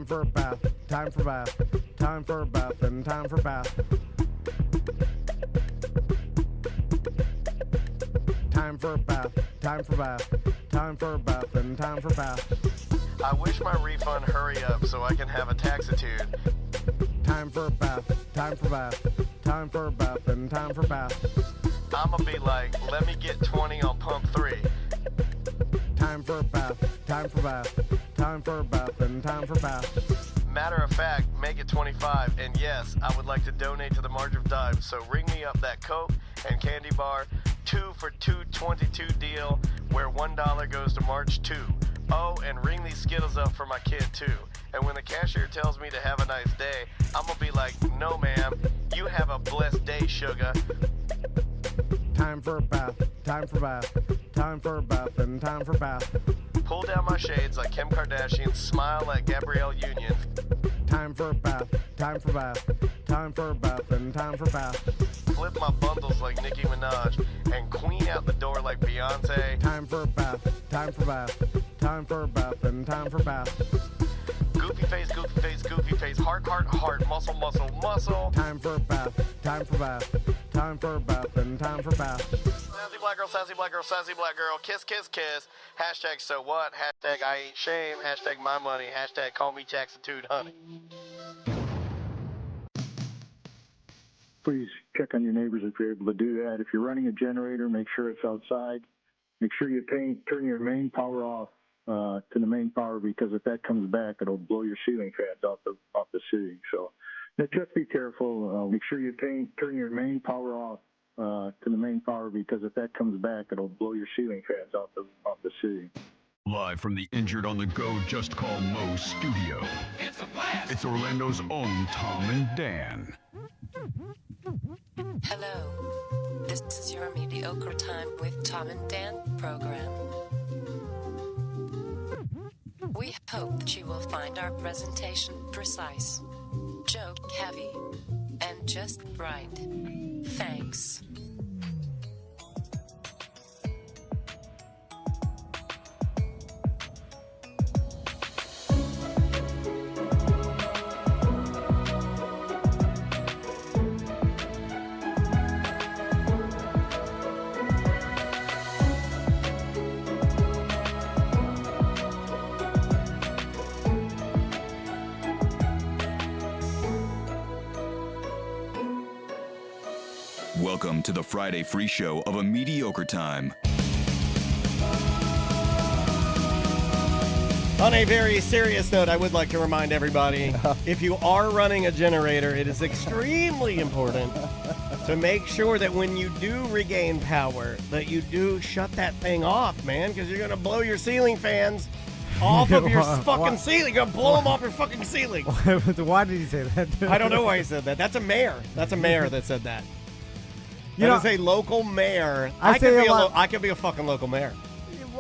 Time for a bath, time for bath, time for a bath, and time for bath. Time for a bath, time for bath, time for a bath, and time for bath. I wish my refund hurry up so I can have a taxitude. Time for a bath, time for bath, time for a bath, and time for bath. I'ma be like, let me get 20 on pump 3. Time for a bath, time for bath, time for a bath, and time for bath. Matter of fact, make it 25, and yes, I would like to donate to the March of Dimes, so ring me up that Coke and candy bar 2 for $2.22 deal where $1 goes to March 2. Oh, and ring these Skittles up for my kid too. And when the cashier tells me to have a nice day, I'm gonna be like, no ma'am, you have a blessed day, sugar. Time for a bath, time for bath, time for a bath, and time for bath. Pull down my shades like Kim Kardashian, smile like Gabrielle Union. Time for a bath, time for bath, time for a bath, and time for bath. Flip my bundles like Nicki Minaj and queen out the door like Beyonce. Time for a bath, time for bath, time for a bath, and time for bath. Goofy face, goofy face, goofy face, heart, heart, heart, muscle, muscle, muscle. Time for a bath, time for bath, time for a bath, and time for bath. Sassy black girl, sassy black girl, sassy black girl, kiss, kiss, kiss. Hashtag so what, hashtag I ain't shame, hashtag my money, hashtag call me taxitude, honey. Please check on your neighbors if you're able to do that. If you're running a generator, make sure it's outside. Make sure you turn your main power off to the main power, because if that comes back, it'll blow your ceiling fans off the ceiling. So just be careful. Make sure you turn your main power off to the main power, because if that comes back, it'll blow your ceiling fans off the ceiling. Live from the Injured on the Go Just Call Mo studio, it's Orlando's own Tom and Dan. Hello, this is your Mediocre Time with Tom and Dan program. We hope that you will find our presentation precise, joke heavy, and just right. Thanks. Welcome to the Friday free show of A Mediocre Time. On a very serious note, I would like to remind everybody, if you are running a generator, it is extremely important to make sure that when you do regain power, that you do shut that thing off, man, because you're going to blow your ceiling fans off of your fucking ceiling. You're going to blow them off your fucking ceiling. Why did he say that? I don't know why he said that. That's a mayor. That's a mayor that said that. That is a local mayor. I could be a fucking local mayor.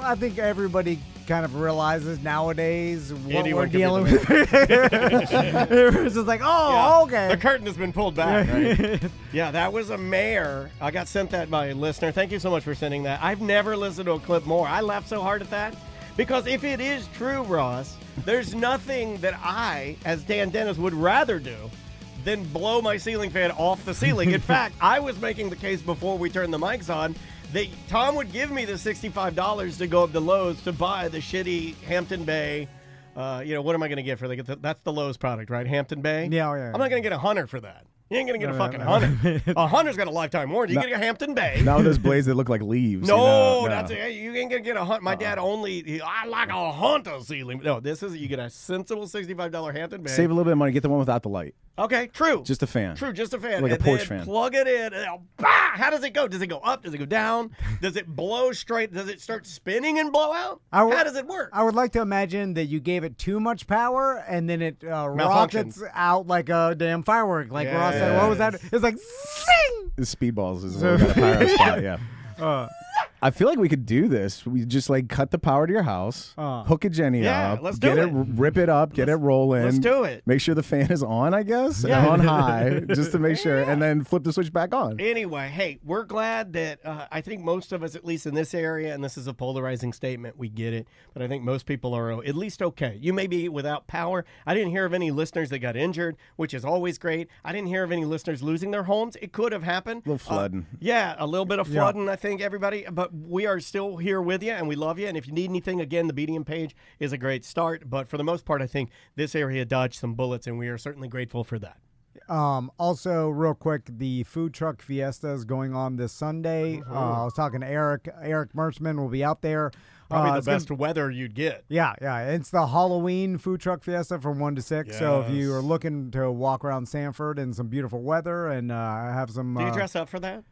I think everybody kind of realizes nowadays what Anyone we're dealing with. It's just like, okay. The curtain has been pulled back, right? Yeah, that was a mayor. I got sent that by a listener. Thank you so much for sending that. I've never listened to a clip more. I laughed so hard at that. Because if it is true, Ross, there's nothing that I, as Dan Dennis, would rather do than blow my ceiling fan off the ceiling. In fact, I was making the case before we turned the mics on that Tom would give me the $65 to go up to Lowe's to buy the shitty Hampton Bay. What am I going to get for that's the Lowe's product, right? Hampton Bay? Yeah. I'm not going to get a Hunter for that. You ain't going to get a fucking Hunter. A Hunter's got a lifetime warranty. You get a Hampton Bay. Now those blades that look like leaves. No, you ain't going to get a Hunter. My dad I like a Hunter ceiling. No, you get a sensible $65 Hampton Bay. Save a little bit of money. Get the one without the light. Okay, true. Just a fan. True, just a fan. Like and a porch then fan. Plug it in. And how does it go? Does it go up? Does it go down? Does it blow straight? Does it start spinning and blow out? How does it work? I would like to imagine that you gave it too much power and then it rockets out like a damn firework. Like Ross said, what was that? It's like, zing! The Speedballs is got a pyro spot, yeah. I feel like we could do this. We just like cut the power to your house, hook a Jenny up, let's get do it, rip it up, get it rolling. Let's do it. Make sure the fan is on, I guess, Yeah. on high, just to make sure, and then flip the switch back on. Anyway, hey, we're glad that I think most of us, at least in this area, and this is a polarizing statement, we get it, but I think most people are at least okay. You may be without power. I didn't hear of any listeners that got injured, which is always great. I didn't hear of any listeners losing their homes. It could have happened. A little flooding. A little bit of flooding, I think, everybody. But we are still here with you, and we love you. And if you need anything, again, the BDM page is a great start. But for the most part, I think this area dodged some bullets, and we are certainly grateful for that. Also, real quick, the food truck fiesta is going on this Sunday. I was talking to Eric. Eric Merchman will be out there. Probably the best weather you'd get. Yeah. It's the Halloween food truck fiesta from 1 to 6. So if you are looking to walk around Sanford in some beautiful weather and have some... Do you dress up for that?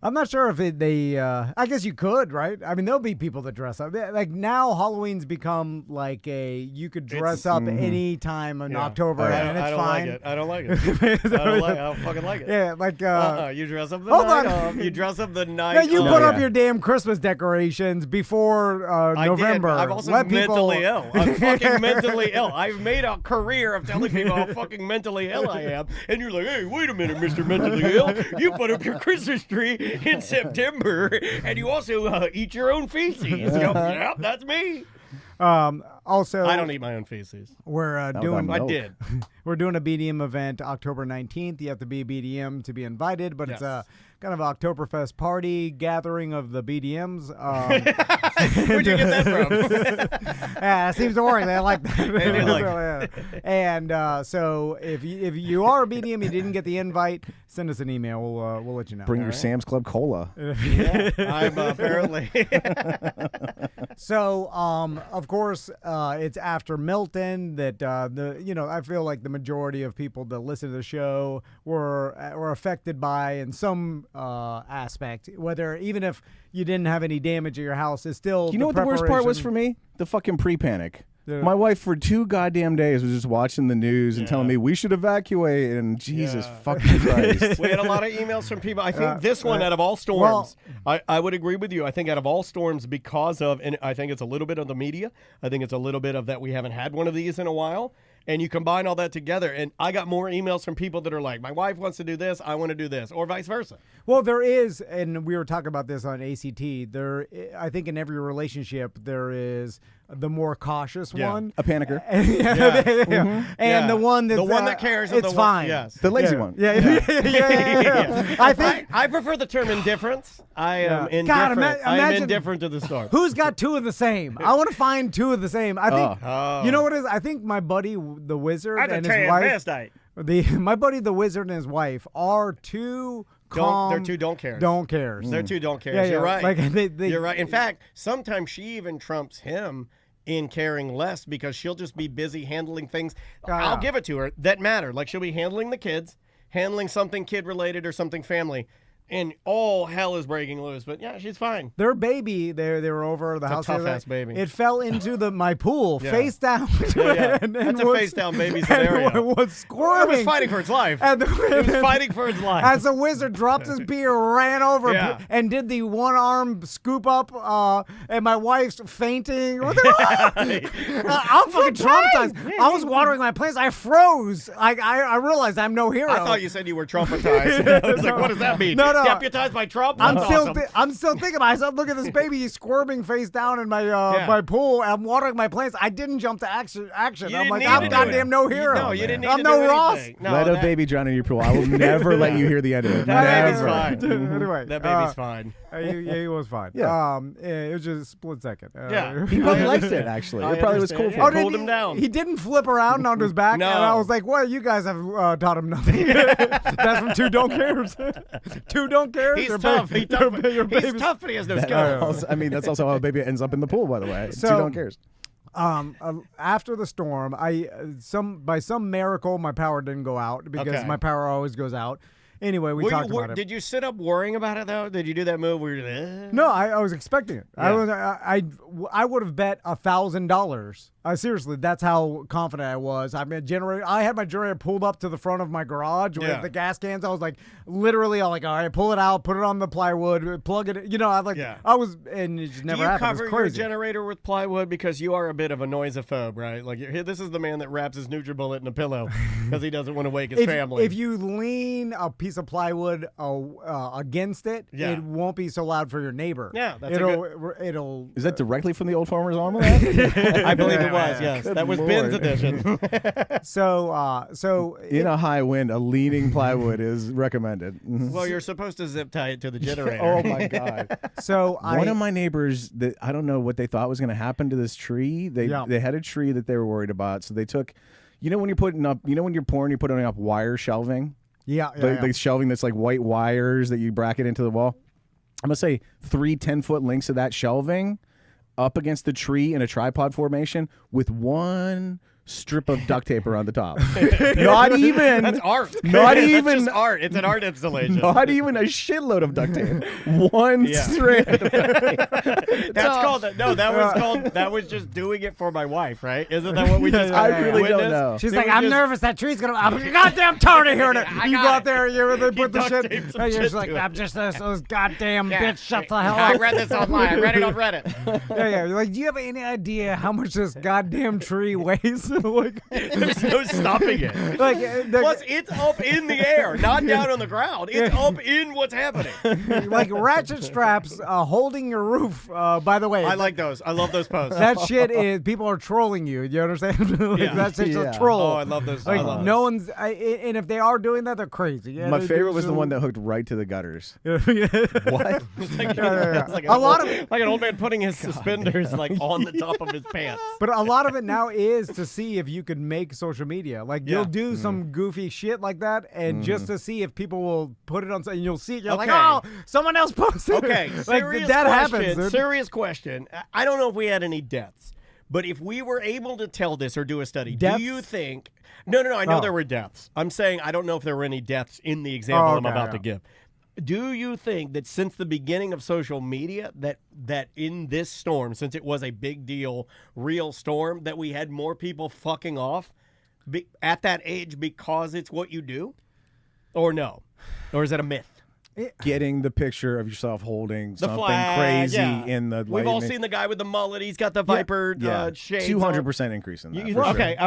I'm not sure if I guess you could, right? I mean, there'll be people that dress up. Like now, Halloween's become like you could dress up any time in October, and it's fine. I don't like it. I don't fucking like it. Yeah, like you dress up the night of. You dress up the night. Yeah, you of. put up your damn Christmas decorations before November. I'm also mentally ill. I'm fucking mentally ill. I've made a career of telling people how fucking mentally ill I am, and you're like, hey, wait a minute, Mr. Mentally Ill. You put up your Christmas tree in September, and you also eat your own feces. Yep, that's me. Also, I don't eat my own feces. We're doing. I did. We're doing a BDM event October 19th. You have to be a BDM to be invited, but it's a kind of Oktoberfest party gathering of the BDMs. Where'd you get that from? Yeah, it seems to work. They like that. They do like it. And so if you are a BDM, you didn't get the invite, send us an email. We'll let you know. Bring your Sam's Club Cola. Yeah, I'm apparently. So, of course, it's after Milton that I feel like the majority of people that listen to the show were affected by in some aspect. Whether even if you didn't have any damage at your house, it's still. You know what the worst part was for me? The fucking pre-panic. My wife for 2 goddamn days was just watching the news and telling me we should evacuate, and Jesus fucking Christ. We had a lot of emails from people. I think this one, out of all storms, I would agree with you. I think out of all storms, because of, and I think it's a little bit of the media, I think it's a little bit of that we haven't had one of these in a while. And you combine all that together, and I got more emails from people that are like, my wife wants to do this, I want to do this, or vice versa. Well, there is, and we were talking about this on ACT, I think in every relationship there is the more cautious one. A panicker. And the one that's... The one that cares. It's fine. Yes. The lazy one. Yeah. I prefer the term indifference. I am indifferent. God, I am imagine indifferent to the storm. Who's got 2 of the same? I want to find 2 of the same. I think, you know what it is? I think my buddy, the wizard, and his wife... My buddy, the wizard, and his wife are 2... They're 2 don't cares. Don't cares. They're 2 don't cares. Yeah, You're right. Like You're right. In fact, sometimes she even trumps him in caring less because she'll just be busy handling things. I'll give it to her that matter. Like she'll be handling the kids, handling something kid related or something family. And all hell is breaking loose, but yeah, she's fine. Their baby, they were over the house. Tough ass baby. It fell into my pool, face down. And that's a face down baby scenario. And was squirming. It was fighting for its life. It was fighting for its life. As the wizard dropped his beer, ran over and did the one arm scoop up, and my wife's fainting. I'm fucking traumatized. I was watering my plants. I froze. I realized I'm no hero. I thought you said you were traumatized. I was like, what does that mean? No. Deputized by Trump? I'm That's still awesome. I'm still thinking about myself. Look at this baby. He's squirming face down in my pool. I'm watering my plants. I didn't jump to action. I'm like, I'm goddamn no hero. No, you didn't need I'm to no do Ross. anything. No, Let a baby drown in your pool. I will never let you hear the end of it. That baby's Never. fine. Anyway, that baby's fine. He was fine. Yeah. It was just a split second. He probably liked it, actually. It probably was cool for Yeah, him. pulled him down. He didn't flip around onto his back. No. And I was like, well, you guys have taught him nothing. That's from 2 don't cares. 2 don't cares. He's They're tough. big- He's tough. they're He's babies. tough, but he has no skills. I mean, that's also how a baby ends up in the pool, by the way. So- 2 don't cares. After the storm, by some miracle, my power didn't go out because my power always goes out. Anyway, we talked about it. Did you sit up worrying about it though? Did you do that move where you're No, I was expecting it. Yeah. I would have bet $1,000 Seriously, that's how confident I was. I had my generator pulled up to the front of my garage with the gas cans. I was like, literally, all right, pull it out, put it on the plywood, plug it. I was, and it just never happened. Do you cover your generator with plywood because you are a bit of a noisophobe, right? Like, this is the man that wraps his NutriBullet in a pillow because he doesn't want to wake his family. If you lean a piece of plywood against it, it won't be so loud for your neighbor. Yeah, that's it'll. Is that directly from the Old Farmer's Almanac? I believe it was. Yes, that was Ben's edition. So in a high wind, a leaning plywood is recommended. Well, you're supposed to zip tie it to the generator. Oh my God! So one of my neighbors, that I don't know what they thought was going to happen to this tree. They had a tree that they were worried about, so they took. When you're putting up, when you're pouring, you're putting up wire shelving. The shelving that's like white wires that you bracket into the wall. I'm gonna say 3 10-foot lengths of that shelving up against the tree in a tripod formation with one strip of duct tape around the top. Not even. That's art. Not That's even just art. It's an art installation. Not even a shitload of duct tape. One strip. That's called. That was just doing it for my wife, right? Isn't that what we just? I really don't know. She's like, I'm nervous. That tree's gonna. I'm goddamn tired of hearing it. You go out there, they put the shit. You're just like, I'm just this goddamn bitch. Shut the hell up. I read this online. I read it on Reddit. You're like, do you have any idea how much this goddamn tree weighs? There's no stopping it. Plus, it's up in the air, not down on the ground. It's up in what's happening. Like ratchet straps holding your roof. By the way, I like those. I love those posts. That shit is people are trolling you. You understand? That's just a troll. Oh, I love those. One's. And if they are doing that, they're crazy. My favorite was the one that hooked right to the gutters. What? A lot of like an old man putting his suspenders on the top of his pants. But a lot of it now is to see if you could make social media. Like you'll do some goofy shit like that, and just to see if people will put it on. And you'll see it. You're like, oh, someone else posted. Okay, it. Like that happens. Dude. Serious question. I don't know if we had any deaths, but if we were able to tell this or do a study, do you think? No. I know there were deaths. I'm saying I don't know if there were any deaths in the example I'm about to give. Do you think that since the beginning of social media, that in this storm, since it was a big deal, real storm, that we had more people fucking off at that age because it's what you do? Or no? Or is that a myth? Getting the picture of yourself holding the something flag, crazy in the. We've all seen the guy with the mullet. He's got the Viper shades. 200% increase in that. Okay,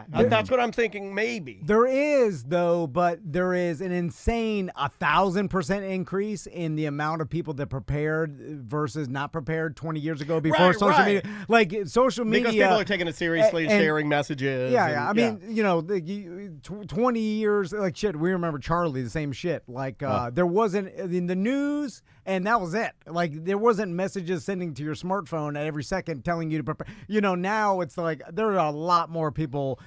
that's what I'm thinking. Maybe there is though, but there is an insane 1,000% increase in the amount of people that prepared versus not prepared 20 years ago before social media. Like social media, because people are taking it seriously, and sharing messages. I mean, 20 years. Like shit, we remember Charlie. The same shit. Like there wasn't in the news, and that was it. Like there wasn't messages sending to your smartphone at every second telling you to prepare. Now it's like there are a lot more people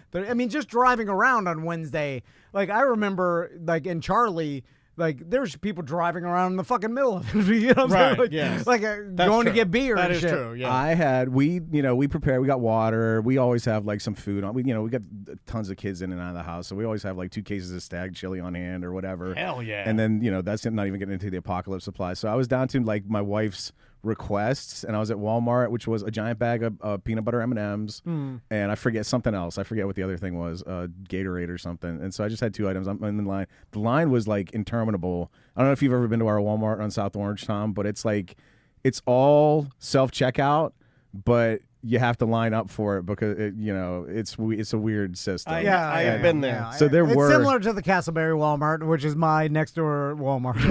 just driving around on Wednesday. Like I remember like in Charlie, like there's people driving around in the fucking middle of it. You know what I'm saying? Like going to get beer that and is shit. True, yeah. we prepared. We got water. We always have like some food on. We got tons of kids in and out of the house, so we always have like 2 cases of stag chili on hand or whatever. Hell yeah. And then that's not even getting into the apocalypse supply. So I was down to like my wife's requests, and I was at Walmart, which was a giant bag of peanut butter M&Ms, and I forget something else. I forget what the other thing was, Gatorade or something. And so I just had 2 items. I'm in the line. The line was like interminable. I don't know if you've ever been to our Walmart on South Orange, Tom, but it's like it's all self-checkout, but you have to line up for it because it's a weird system. I've been there. So there it's were similar to the Castleberry Walmart, which is my next door Walmart.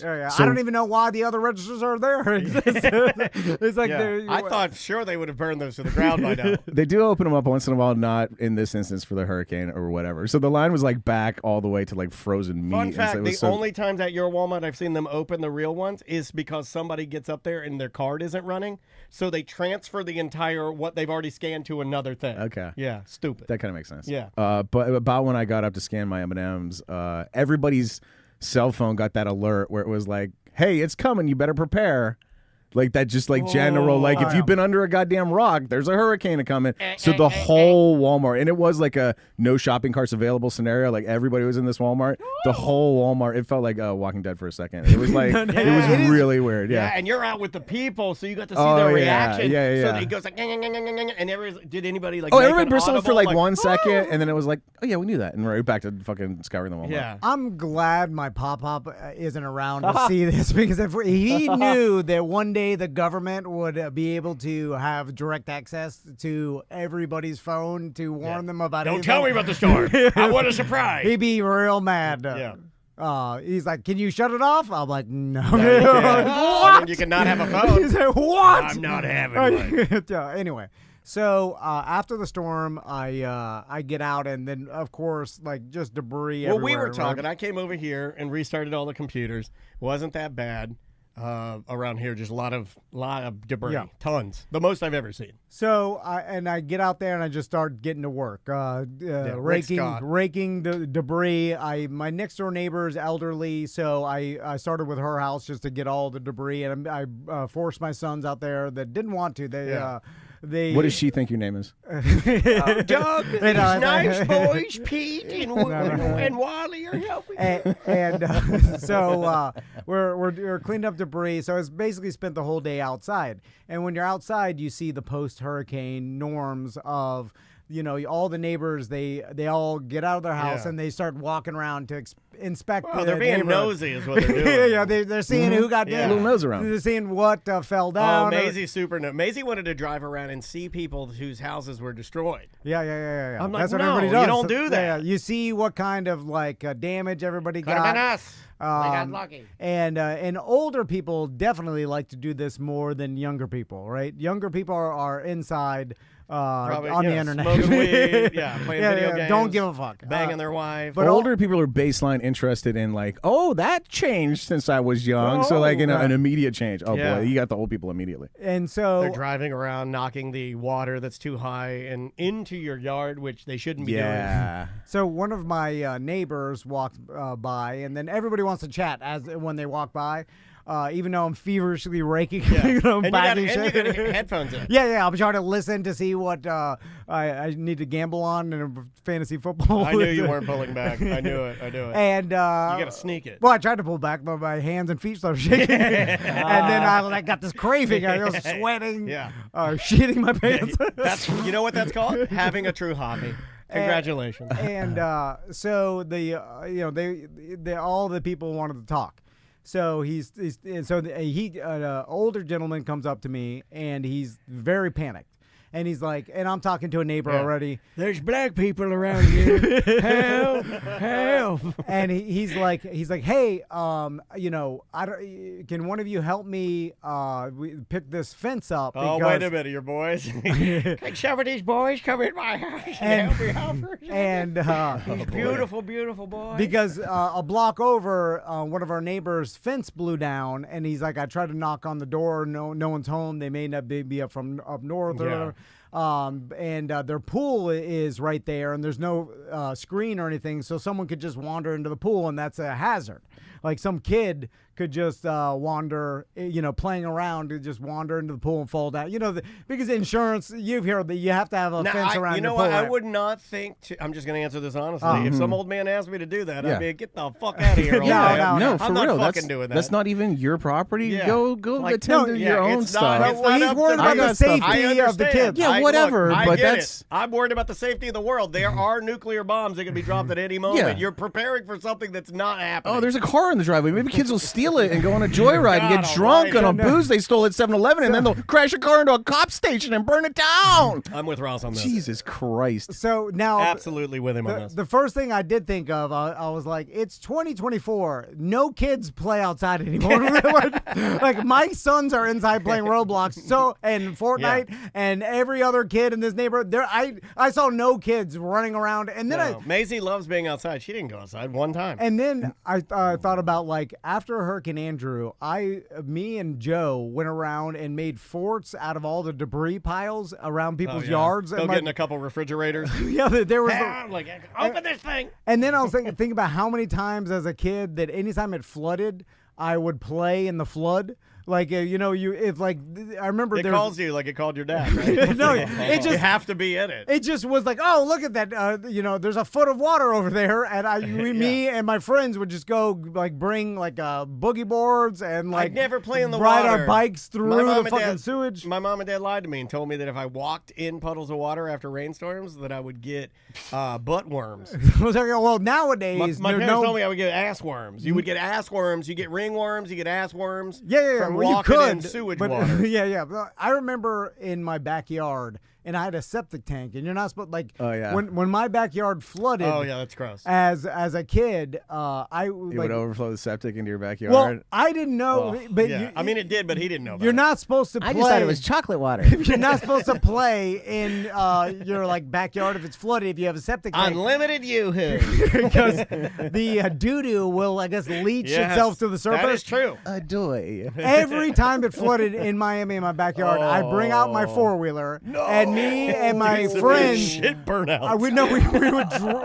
I don't even know why the other registers are there. It's like I thought sure they would have burned those to the ground by now. They do open them up once in a while, not in this instance for the hurricane or whatever. So the line was like back all the way to like frozen meat. Fun fact: the only times at your Walmart I've seen them open the real ones is because somebody gets up there and their card isn't running, so they transfer the entire what they've already scanned to another thing. Okay. Yeah, stupid. That kind of makes sense. Yeah. But about when I got up to scan my M&Ms, everybody's cell phone got that alert where it was like, hey, it's coming, you better prepare. Like that, just like general, like if you've been under a goddamn rock, there's a hurricane coming. So the whole Walmart, and it was like a no shopping carts available scenario. Like everybody was in this Walmart. The whole Walmart, it felt like Walking Dead for a second. It was like, it was really weird. Yeah. And you're out with the people, so you got to see their reaction. Yeah. So it goes like, and did anybody like? Everybody bristled for like 1 second, and then it was like, oh yeah, we knew that, and right back to fucking scouring the Walmart. Yeah. I'm glad my pop isn't around to see this, because if he knew that one day the government would be able to have direct access to everybody's phone to warn them about Don't anything. tell me about the storm. I want a surprise. He'd be real mad. Yeah. He's like, can you shut it off? I'm like, no. What? You cannot have a phone. He's like, what? I'm not having one. Anyway, so after the storm, I get out, and then of course, like, just debris. Well, we everywhere, were talking. right? I came over here and restarted all the computers. Wasn't that bad. Around here, just a lot of debris, tons, the most I've ever seen. So I get out there and I just start getting to work, raking the debris. My next door neighbor is elderly, so I started with her house just to get all the debris, and I forced my sons out there that didn't want to. What does she think your name is? Doug, these nice boys, Pete and Wally are helping. So we're cleaning up debris. So it's basically spent the whole day outside. And when you're outside, you see the post-hurricane norms of, all the neighbors, they all get out of their house and they start walking around to inspect. Well, they're being nosy is what they're doing. They're seeing who got damaged. A little nose around. They're seeing what fell down. Oh, Maisie's super nosy. Maisie wanted to drive around and see people whose houses were destroyed. Yeah. I'm like, That's what no, everybody does. you don't do that. Yeah, you see what kind of damage everybody Could have got. been us. We got lucky. And older people definitely like to do this more than younger people, right? Younger people are inside. Probably, on the internet, smoking weed, playing video games, don't give a fuck, banging their wife. But older people are baseline interested in like, oh, that changed since I was young. So like, an immediate change. Oh boy, you got the old people immediately. And so they're driving around, knocking the water that's too high and into your yard, which they shouldn't be doing. So one of my neighbors walked by, and then everybody wants to chat when they walk by. Even though I'm feverishly raking, and you got headphones in. Yeah. I'm trying to listen to see what I need to gamble on in a fantasy football. I knew you weren't pulling back. I knew it. And you got to sneak it. Well, I tried to pull back, but my hands and feet started shaking. And then I got this craving. I was sweating, shitting my pants. You know what that's called? Having a true hobby. Congratulations. And so all the people wanted to talk. So an older gentleman comes up to me, and he's very panicked. And he's like, and I'm talking to a neighbor already. There's black people around here. Help! And he's like, hey, can one of you help me pick this fence up? Oh, wait a minute, your boys. Can some of these boys come in my house and help me out? And these beautiful, beautiful boys. Because a block over, one of our neighbors' fence blew down, and he's like, I tried to knock on the door, no one's home. They may not be up from up north or. And their pool is right there, and there's no screen or anything, so someone could just wander into the pool, and that's a hazard. Like some kid could just wander, playing around, to just wander into the pool and fall down. Because insurance, you've heard that you have to have a fence around your pool. What? I would not think I'm just going to answer this honestly. If some old man asked me to do that, I'd be, get the fuck out of here. No, for I'm real. not fucking doing that. That's not even your property. Yeah. Go attend to your own stuff. He's worried about the safety of the kids. Yeah, whatever. I but get that's. I'm worried about the safety of the world. There are nuclear bombs that can be dropped at any moment. Yeah. You're preparing for something that's not happening. Oh, there's a car in the driveway. Maybe kids will steal it and go on a joyride and get drunk on a booze they stole at 7-Eleven, and then they'll crash a car into a cop station and burn it down. I'm with Ross on this. Jesus Christ. So now, absolutely with him on this. The first thing I did think of, I was like, it's 2024. No kids play outside anymore. Like my sons are inside playing Roblox, and Fortnite, and every other kid in this neighborhood. I saw no kids running around, and then Maisie loves being outside. She didn't go outside one time. And then I thought about, like, after Hurricane Andrew, me and Joe went around and made forts out of all the debris piles around people's yards. Go getting a couple refrigerators. There was open this thing. And then I was thinking about how many times as a kid that anytime it flooded, I would play in the flood. Like if like I remember It there calls you like it called your dad. Right? no, it You just have to be in it. It just was like, oh, look at that. There's a foot of water over there, and me and my friends would just go like bring like boogie boards and like I'd never play in the ride water. our bikes through the fucking sewage. My mom and dad lied to me and told me that if I walked in puddles of water after rainstorms, that I would get butt worms. I was like, well, nowadays My parents told me I would get ass worms. You would get ass worms. You get ringworms. You get ass worms. Yeah. From Well, you walking could, in sewage but, water. Yeah. But I remember in my backyard, and I had a septic tank, and you're not supposed when my backyard flooded. Oh yeah, that's gross. As a kid, You would overflow the septic into your backyard. Well, I didn't know, but Yeah. I mean, it did, but he didn't know about you're it. not supposed to play. I just thought it was chocolate water. You're not supposed to play in your like backyard if it's flooded if you have a septic tank. Unlimited yoo-hoo. Because the doo-doo will, I guess, leach Yes, itself to the surface. That is true. Adoy. Every time it flooded in Miami in my backyard, I bring out my four-wheeler, and me and my friends, Shit burnout.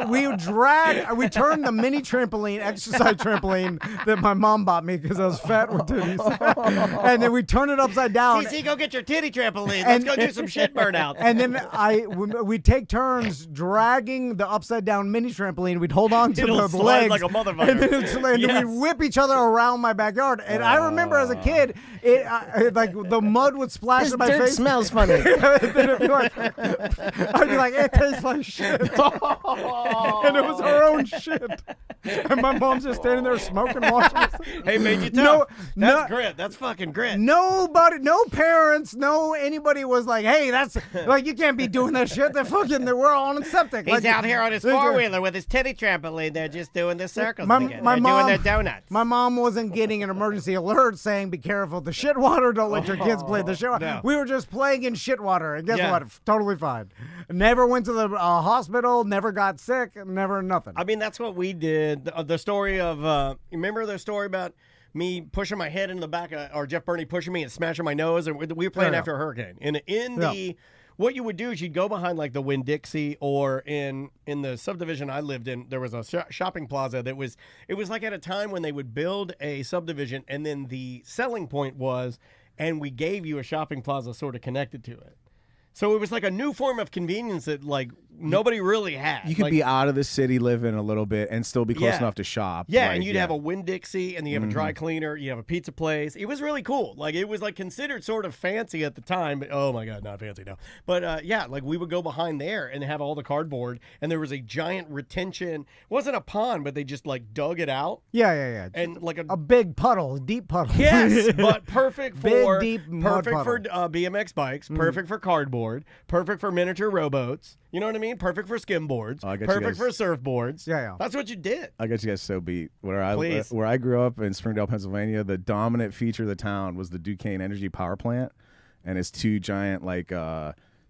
we would drag, we turned the mini trampoline, exercise trampoline that my mom bought me because I was fat with titties, and then we turn it upside down. TC, go get your titty trampoline. Let's go do some shit burnout. And then we'd take turns dragging the upside down mini trampoline. We'd hold on to It'll the slide legs like a motherfucker. and then Yes. we'd whip each other around my backyard. And I remember as a kid, like the mud would splash This in my dirt face. smells funny. Then it'd be like, I'd be like, it tastes like shit. And it was her own shit. And my mom's just standing there smoking, watching us. Hey, made you No, tough. That's grit. That's fucking grit. Nobody, no parents, no anybody was like, hey, that's like, you can't be doing that shit. We're all on septic. He's like, out here on his four-wheeler with his titty trampoline. They're just doing the circles My again. mom, They're doing their donuts. My mom wasn't getting an emergency alert saying, be careful of the shit water. Don't let your kids play the shit water. No. We were just playing in shit water. And guess Yeah. what? Totally fine. Never went to the hospital, never got sick, never nothing. I mean, that's what we did. The story of, remember the story about me pushing my head into the back of, or Jeff Burney pushing me and smashing my nose? And we were playing after a hurricane. And what you would do is you'd go behind like the Winn-Dixie, or in the subdivision I lived in, there was a shopping plaza it was like at a time when they would build a subdivision, and then the selling point was, and we gave you a shopping plaza sort of connected to it. So it was like a new form of convenience that like nobody really had. You could like, be out of the city living a little bit and still be close Yeah. enough to shop. Yeah, Like, and you'd have a Winn-Dixie, and then you have a dry cleaner, you have a pizza place. It was really cool. Like, it was like considered sort of fancy at the time, but oh my God, not fancy now. But yeah, like we would go behind there and have all the cardboard, and there was a giant retention. It wasn't a pond, but they just like dug it out. Yeah. And like a big puddle, a deep puddle. Yes, but perfect Big, for deep mud perfect for puddle. BMX bikes, perfect for cardboard, perfect for miniature rowboats. You know what I mean? Perfect for skimboards, Oh, I got you perfect guys. for surfboards. Yeah. That's what you did. I got you guys so beat. Please. Where I grew up in Springdale, Pennsylvania, the dominant feature of the town was the Duquesne Energy Power Plant, and it's two giant like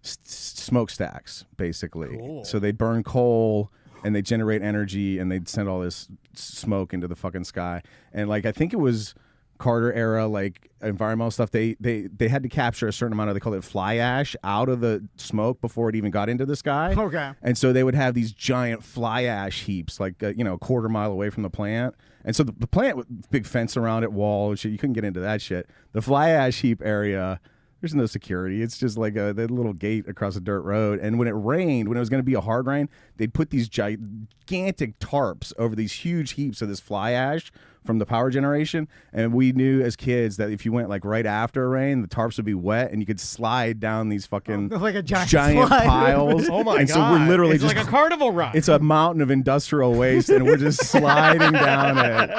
smokestacks, basically. Cool. So they burn coal and they generate energy, and they'd send all this smoke into the fucking sky. And like I think it was Carter era like environmental stuff. They had to capture a certain amount of, they call it fly ash, out of the smoke before it even got into the sky. Okay. And so they would have these giant fly ash heaps, like a quarter mile away from the plant. And so the plant with big fence around it, wall and shit, you couldn't get into that shit. The fly ash heap area, there's no security. It's just like the little gate across a dirt road. And when it rained, when it was going to be a hard rain, they'd put these gigantic tarps over these huge heaps of this fly ash from the power generation. And we knew as kids that if you went like right after a rain, the tarps would be wet and you could slide down these fucking like a giant slide. piles. Oh my and God. so we're literally it's just like a carnival ride. it's a mountain of industrial waste, and we're just sliding down it.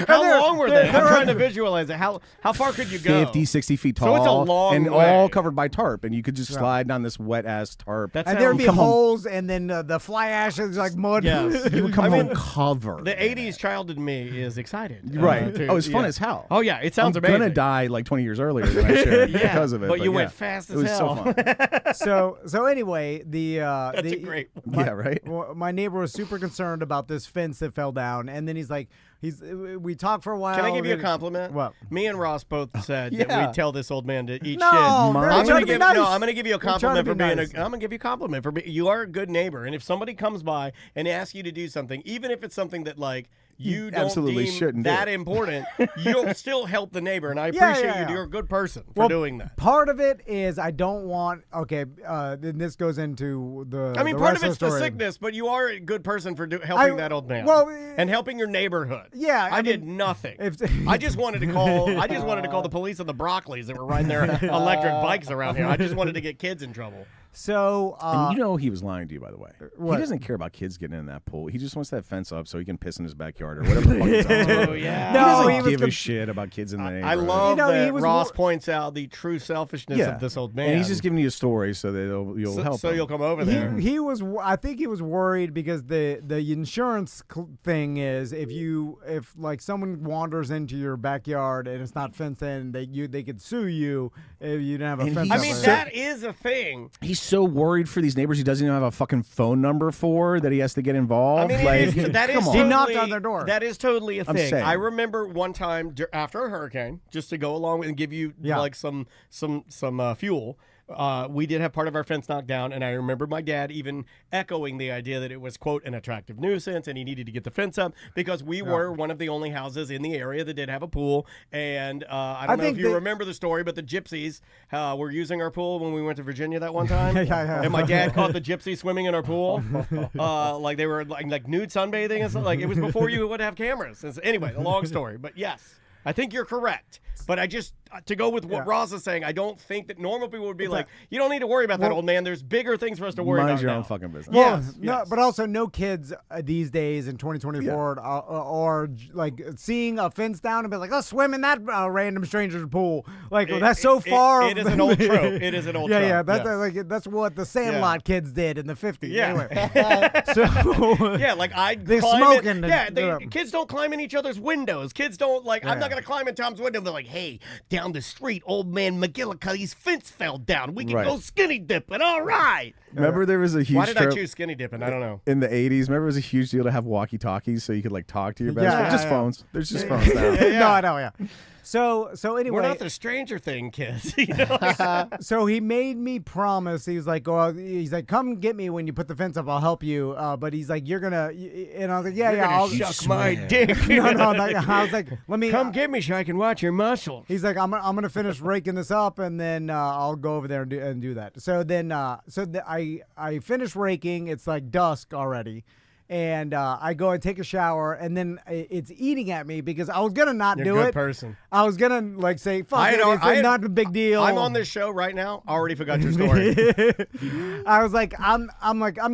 How long were they? I'm trying to visualize it. How far could you go? 50, 60 feet So tall. it's a long and way. all covered by tarp, and you could just slide down this wet ass tarp. That And there'd sounds- be holes, and then the fly ash is like mud. Yes. you would come I home mean, covered. The 80s child in me is excited. Right. To- Oh, it's fun yeah. as hell. Oh, yeah. It sounds I'm amazing. gonna die like 20 years earlier than I should Yeah, because of it. but you yeah. went fast as It was hell. so fun. So anyway, That's the a great. Yeah, right. my neighbor was super concerned about this fence that fell down, and then he's like, we talked for a while. Can I give you a and- compliment? What? Me and Ross both said Yeah. that we tell this old man to eat No, shit. I'm trying trying to be nice. No, I'm going to give you a I'm trying to compliment for be being nice. I'm going to give you a compliment for being, you are a good neighbor. And if somebody comes by and asks you to do something, even if it's something that like you don't absolutely deem shouldn't do that it. important, you'll still help the neighbor, and I Yeah, appreciate yeah, yeah. You're a good person for doing that. Part of it is I don't want. Okay, then this goes into the. I mean, the part rest of it's the story. sickness, but you are a good person for helping that old man. well, and helping your neighborhood. Yeah, I did mean, nothing. if- I just wanted to call. I just wanted to call the police on the Broccoli's that were riding their electric bikes around here. I just wanted to get kids in trouble. So And you know he was lying to you, by the way. what? He doesn't care about kids getting in that pool. He just wants that fence up so he can piss in his backyard or whatever the fuck he's up to. Oh, yeah. He No, doesn't he was give a com- shit about kids in the neighborhood. I love You know, he that was Ross wor- points out the true selfishness of this old man. And he's just giving you a story so that you'll help so him. you'll come over there. He was. I think he was worried because the insurance thing is if like someone wanders into your backyard and it's not fenced in, they could sue you if you didn't have a And fence. he's I mean, up. that is a thing. He's so worried for these neighbors he doesn't even have a fucking phone number for that he has to get I involved. mean, like, that is come on. He totally, knocked on their door. That is totally a I'm thing. saying. I remember one time after a hurricane, just to go along with and give you like some fuel. We did have part of our fence knocked down, and I remember my dad even echoing the idea that it was, quote, an attractive nuisance, and he needed to get the fence up because we were one of the only houses in the area that did have a pool. And I don't know if you remember the story, but the gypsies were using our pool when we went to Virginia that one time. Yeah. And my dad caught the gypsies swimming in our pool. Like they were like nude sunbathing and stuff. Like it was before you would have cameras. Anyway, a long story. But yes, I think you're correct. But I just, to go with what Ross is saying, I don't think that normal people would be like, you don't need to worry about that old man. There's bigger things for us to worry about Mind your now. own fucking business. Well, Yes, no, yes. but also no kids these days in 2024 are like seeing a fence down and be like, let's swim in that random stranger's pool. Like that's so far. It is an old trope. It is an old trope. Yeah. That's yes. like that's what the Sandlot kids did in the 50s. Yeah. Anyway, so Yeah, like They're climb smoking in, kids don't climb in each other's windows. Kids don't I'm not gonna climb in Tom's window and be like, hey, down the street, old man McGillicuddy's fence fell down. We can Right. go skinny dipping. All right. Remember there was a huge Why did I trope choose skinny dipping? I don't know. in the 80s. Remember it was a huge deal to have walkie-talkies so you could like talk to your best Yeah, friend. yeah, Just yeah. phones. There's just phones now. No, I know. Yeah. So anyway, We're not the Stranger Thing kids. You know? so he made me promise. He was like, he's like, come get me when you put the fence up. I'll help you. But he's like, you're gonna, and I was like, yeah, I'll Shuck my dick. no. I was like, let me Come get me so I can watch your muscles. He's like, I'm gonna finish raking this up, and then I'll go over there and do that. So then, I finish raking. It's like dusk already, and I go and take a shower, and then it's eating at me because I was gonna not You're do a good it. person. I was gonna like say, fuck I it, had- it's I had- not a big deal. I'm on this show right now. Already forgot your story. I was like, I'm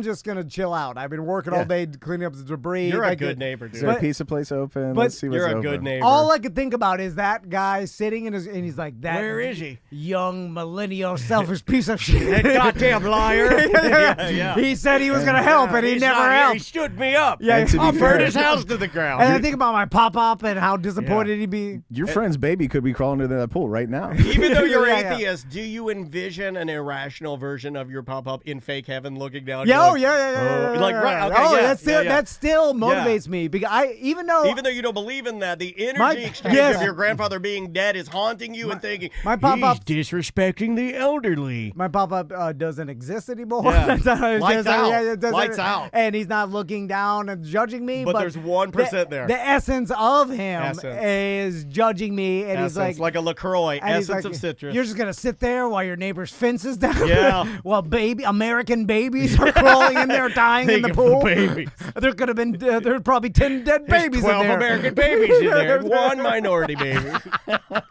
just gonna chill out. I've been working all day cleaning up the debris. You're a Like, good neighbor, dude. Is there But- a pizza place open? but Let's see what's You're a open. good neighbor. All I could think about is that guy sitting in his, and he's like, that. Where is he? Young millennial selfish piece of shit. That goddamn liar. yeah. He said he was gonna help, and he He's never not here. He helped. stood me up. Yeah, And to be I'll burn fair- his house to the ground. And I think about my pop-up and how disappointed he'd be. Your friend's baby could be crawling into that pool right now. Even though you're Yeah, yeah. atheist, do you envision an irrational version of your pop-up in fake heaven looking down? Yeah, going, oh yeah. Like, right, okay, oh, yeah, that still yeah. that still motivates me because even though you don't believe in that, the energy My- exchange yes. of your grandfather being dead is haunting you and thinking, my pop-up- he's disrespecting the elderly. my pop-up doesn't exist anymore. Yeah. That's how it Lights just- out. it doesn't- Lights out. And he's not looking down and judging me. But there's 1% there. The essence of him Essence. is judging me, and he's Essence, like like a LaCroix, and he's essence like, of citrus. You're just gonna sit there while your neighbor's fence is down. Yeah. While American babies are crawling in there, dying in the Think of the pool. babies. There could have been. There's probably 10 dead There's babies 12 in there. American babies in there, Yeah. one minority baby.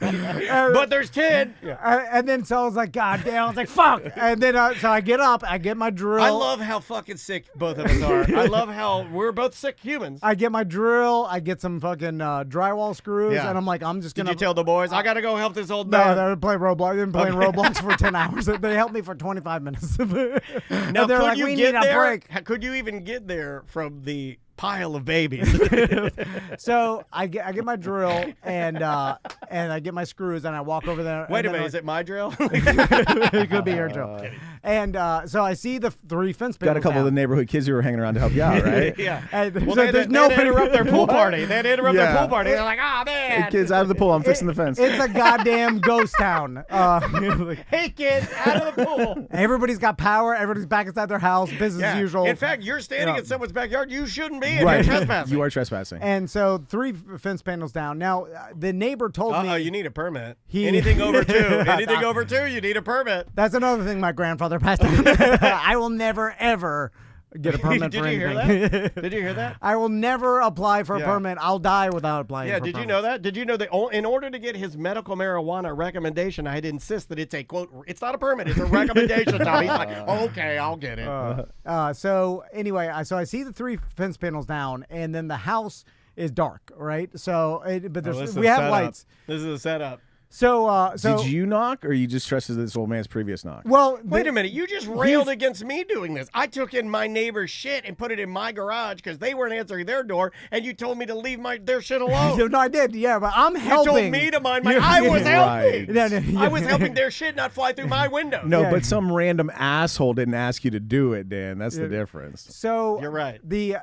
But there's 10. And then so I was like, God damn! I was like, fuck. And then so I get up, I get my drill. I love how fucking sick both of us are. I love how we're both sick humans. I get my drill. I get some fucking drywall screws, Yeah. and I'm like, I'm just Did gonna. you tell the boys, I got to go help this old No, man? they were playing Roblox. They've been playing Roblox for 10 hours. They helped me for 25 minutes. Now, And they're could like, you we get need a there? break. Could you even get there from the pile of babies? So I get my drill and I get my screws and I walk over there. Wait a and then minute, is it my drill? it could be your drill. And so I see the 3 fence panels Got a couple of the neighborhood kids who were hanging around to help you out, right? Yeah. And Well, so there's no they'd interrupt their pool party. They'd interrupt their Yeah. pool party. They're like, oh, man. Hey, kids, out of the pool. I'm fixing the fence. It's a goddamn ghost town. Hey, kids, out of the pool. Everybody's got power. Everybody's back inside their house. Business as usual. In fact, you're standing in someone's backyard. You shouldn't be in Right. here trespassing. You are trespassing. And so 3 fence panels down. Now, the neighbor told me. You need a permit. He- Anything over 2. Anything over 2, you need a permit. That's another thing my grandfather passed down. I will never, ever get a permit Did for you anything. hear that? Did you hear that? I will never apply for a Yeah. permit. I'll die without applying Yeah, for a did you permit. know that? Did you know that in order to get his medical marijuana recommendation, I had to insist that it's a, quote, it's not a permit, it's a recommendation, Tommy. He's like, okay, I'll get it. So anyway, so I see the 3 fence panels down, and then the house is dark, right? So, but there's, we have lights. This is a setup. So, Did you knock, or you just trusted this old man's previous knock? Well, Wait a minute, you just railed against me doing this. I took in my neighbor's shit and put it in my garage because they weren't answering their door, and you told me to leave their shit alone. No, I did. Yeah, but I'm You helping. told me to mind my. I was helping. No, I was helping their shit not fly through my window. No, Yeah. but some random asshole didn't ask you to do it, Dan. That's the difference. So You're right. The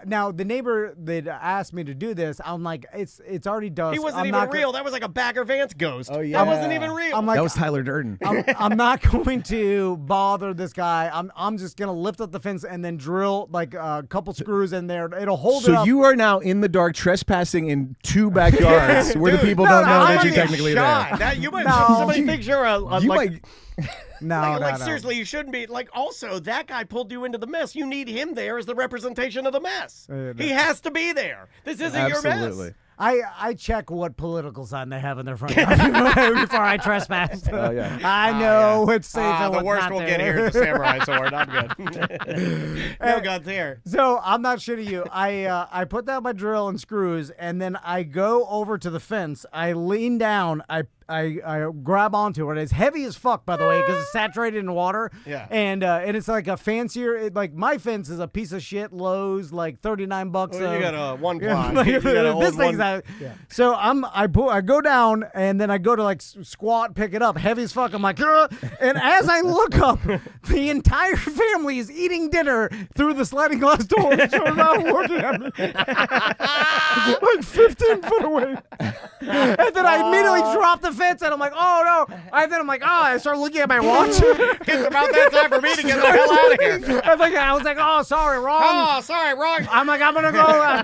neighbor that asked me to do this, I'm like, it's already dusk. He wasn't I'm even not real. That was like a Bagger Vance ghost. Oh, yeah. That wasn't even real. I'm like, That was Tyler Durden. I'm not going to bother this guy. I'm just gonna lift up the fence and then drill like a couple screws in there. It'll hold it So up. you are now in the dark trespassing in 2 backyards where the people don't know that you're technically there. That, you might, No. somebody thinks you're a You like, might. no, no. seriously, you shouldn't be. Like, also, that guy pulled you into the mess. You need him there as the representation of the mess. No. He has to be there. This isn't your Absolutely. mess. I check what political sign they have in their front yard before I trespass. Oh, yeah. I know what's safe and The what's worst not we'll there. get here is the samurai sword. I'm good. No guns here. So I'm not shitting you. I put down my drill and screws, and then I go over to the fence. I lean down. I grab onto it. It's heavy as fuck, by the way, because it's saturated in water. Yeah. And it's like a fancier. Like my fence is a piece of shit. Lowe's, like $39. Well, you got a one Yeah, ply. like, You got an this old thing's one. out. So I go down and then I go to like squat, pick it up, heavy as fuck. I'm like, "Ugh." And as I look up, the entire family is eating dinner through the sliding glass door. So they're not looking at me, like 15 foot away. And then I immediately drop the fence and I'm like, oh no. And then I'm like, I start looking at my watch. It's about that time for me to get the hell out of here. I was like, oh, sorry, wrong. Oh, sorry, wrong. I'm like, I'm gonna go. Wrong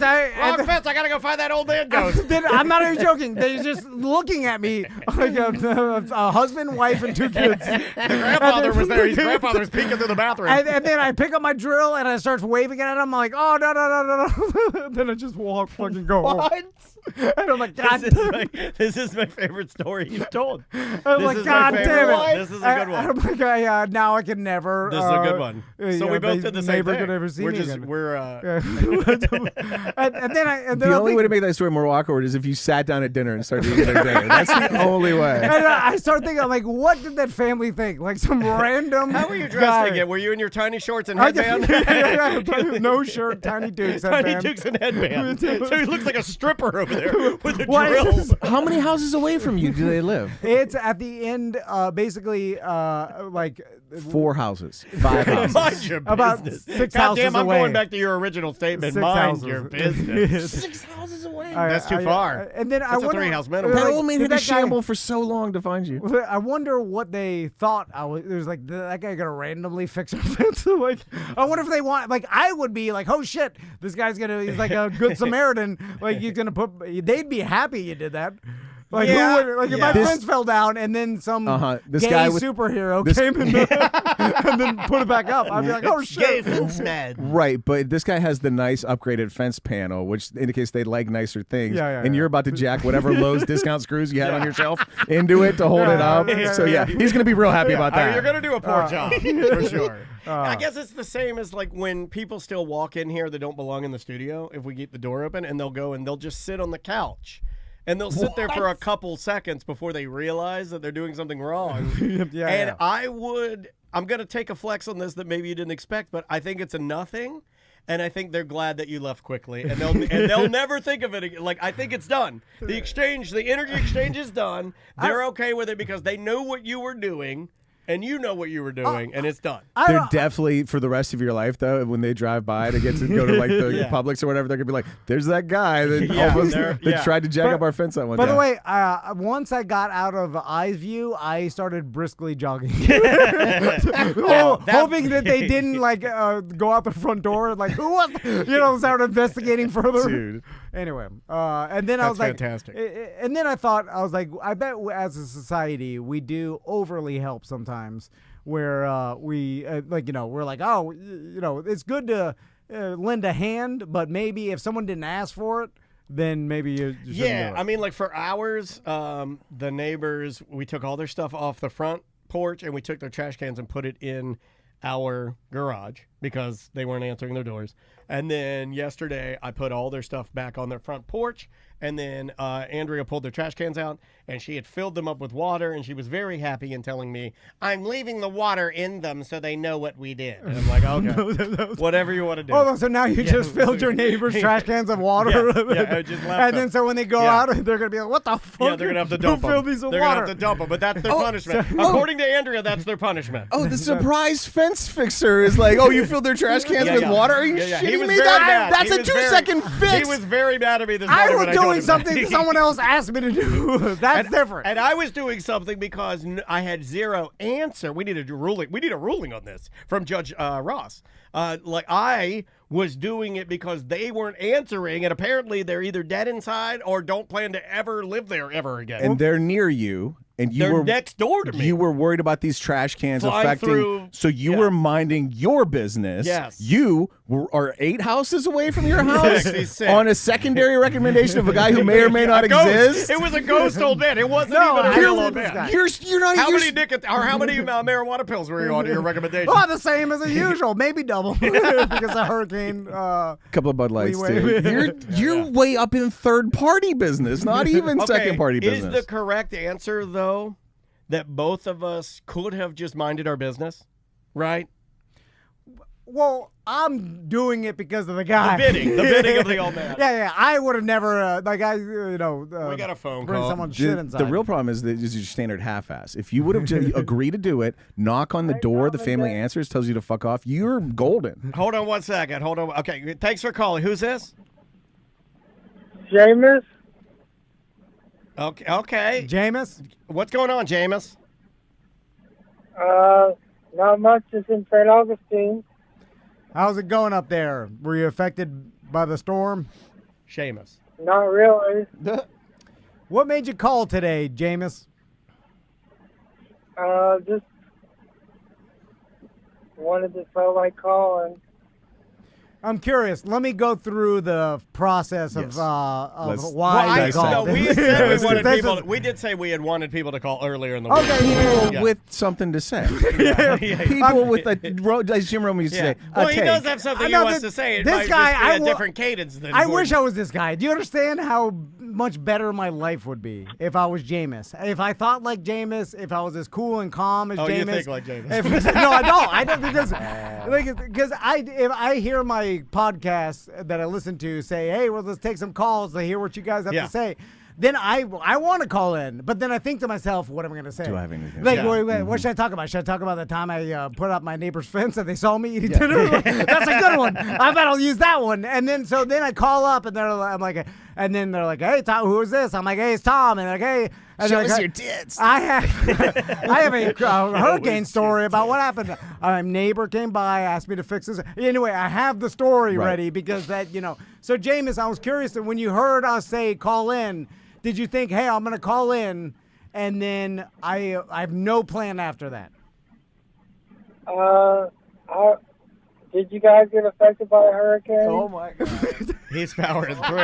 fence. I gotta go find that old man ghost. I'm not even joking. They're just looking at me like a husband, wife, and 2 kids. The grandfather was there. His grandfather was peeking through the bathroom. And then I pick up my drill and I start waving at him. I'm like, oh, no. Then I just walk, fucking go home. And I'm like, God damn it. This is my favorite story you've told. I'm like, God damn it. This is a good one. I'm like, now I can never. This is a good one. So we both did the same thing. Could ever see We're me just again. and then The only way to make that story more awkward is if you sat down at dinner and started eating their dinner. That's the only way. And I start thinking, I'm like, what did that family think? Like some random. How were you dressed guy. again? Were you in your tiny shorts and I headband? no shirt, tiny dukes, Tiny headband. Dukes and headband. So he looks like a stripper over there with the What is drills. How many houses away from you do they live? It's at the end, basically, like 4 houses. 5 houses. Mind your about business. 6 God houses damn, I'm away. going back to your original statement. 6 Mind houses. your business. 6 houses away. I- That's too I- far. And then I That's a wonder, 3-house minimum. That like, old man did had to that guy- shamble for so long to find you. I wonder what they thought I was. It was like that guy gonna randomly fix our fence. Like, I wonder if they want. Like, I would be like, oh shit, this guy's gonna. He's like a good Samaritan. Like, he's gonna put. They'd be happy you did that. Like, Yeah, who would, like if yeah. my This- fence fell down and then some This gay guy with- superhero this- came in and then put it back up, I'd be like, oh Gay shit. fence man. Right, but this guy has the nice upgraded fence panel, which indicates they like nicer things. Yeah, and you're about to jack whatever Lowe's discount screws you had on your shelf into it to hold it up. Yeah, So yeah. he's gonna be real happy about I mean, that. you're gonna do a poor job for sure. I guess it's the same as like when people still walk in here that don't belong in the studio. If we keep the door open, and they'll go and they'll just sit on the couch. And they'll sit there for a couple seconds before they realize that they're doing something wrong. Yeah. I'm going to take a flex on this that maybe you didn't expect, but I think it's a nothing. And I think they're glad that you left quickly. And they'll never think of it again. Like, I think it's done. The energy exchange is done. They're okay with it because they know what you were doing. and you know what you were doing, and it's done. They're definitely, for the rest of your life, though, when they drive by to get to go to like the Publix or whatever, they're going to be like, there's that guy that tried to jack up our fence that one time. By the way, once I got out of Eye's view, I started briskly jogging. Hoping that they didn't like go out the front door and like, who was, start investigating further. Dude. Anyway, and then I was like, fantastic. And then I thought, I was like, I bet as a society we do overly help sometimes, where we we're like, oh, it's good to lend a hand, but maybe if someone didn't ask for it, then maybe you shouldn't do it. I mean, like for hours, the neighbors, we took all their stuff off the front porch and we took their trash cans and put it in our garage because they weren't answering their doors. And then yesterday, I put all their stuff back on their front porch. And then Andrea pulled their trash cans out, and she had filled them up with water, and she was very happy in telling me, I'm leaving the water in them so they know what we did. And I'm like, okay, whatever you want to do. Oh, so now you just filled your neighbor's trash cans of water? I just left and then so when they go out, they're going to be like, what the fuck? Yeah, they're going to have to dump them. Who filled these with they're water? going to have to dump them, but that's their punishment. According to Andrea, that's their punishment. Oh, the surprise fence fixer is like, oh, you filled their trash cans with water? Are you shitting he was me? very mad. That's a 2-second fix. He was very mad at me this morning. I was doing something someone else asked me to do. That's different. And I was doing something because I had zero answer. We need a ruling. We need a ruling on this from Judge Ross. I was doing it because they weren't answering, and apparently they're either dead inside or don't plan to ever live there ever again. And they're near you. And you they're were next door to me. You were worried about these trash cans Flying affecting. through, so you were minding your business. Yes. You are 8 houses away from your house 66. on a secondary recommendation of a guy who may or may not exist. It was a ghost old man. It wasn't even a real old man. You're not. How many marijuana pills were you on your recommendation? Oh, the same as usual. Maybe double because of hurricane. Couple of Bud Lights too. You're way up in third party business, not even second party business. Is the correct answer though that both of us could have just minded our business, right? Well, I'm doing it because of the guy. The bidding of the old man. Yeah. I would have never, we got a phone bring call. someone's shit inside. The real problem is your standard half-ass. If you would have just agreed to do it, knock on the door, the family answers, tells you to fuck off, you're golden. Hold on 1 second. Hold on. Okay, thanks for calling. Who's this? Jameis. Okay. Jameis? What's going on, Jameis? Not much. Just in St. Augustine. How's it going up there? Were you affected by the storm? Seamus. Not really. What made you call today, Jameis? Just wanted to feel like calling. I'm curious. Let me go through the process of why you called. We did say we had wanted people to call earlier in the week. Okay, people with something to say. People with as Jim Rome used to say. Well, he does have something he wants to say. It might just be a different cadence than I wish I was this guy. Do you understand how much better my life would be if I was Jameis? If I thought like Jameis, if I was as cool and calm as Jameis. Oh, you think like Jameis. No, I don't. I don't because if I hear my podcast that I listen to say, hey, well, let's take some calls to hear what you guys have to say. Then I want to call in, but then I think to myself, what am I going to say? Do I have anything? Like, what should I talk about? Should I talk about the time I put up my neighbor's fence and they saw me eating dinner? That's a good one. I bet I'll use that one. And then I call up and they're like, hey, Tom, who is this? I'm like, hey, it's Tom. And they're like, hey. And show us your tits. I have a hurricane story about what happened. A neighbor came by, asked me to fix this. Anyway, I have the story ready because that, So, Jameis, I was curious that when you heard us say call in, did you think, hey, I'm going to call in, and then I have no plan after that? Did you guys get affected by a hurricane? Oh, my God. He's powering through.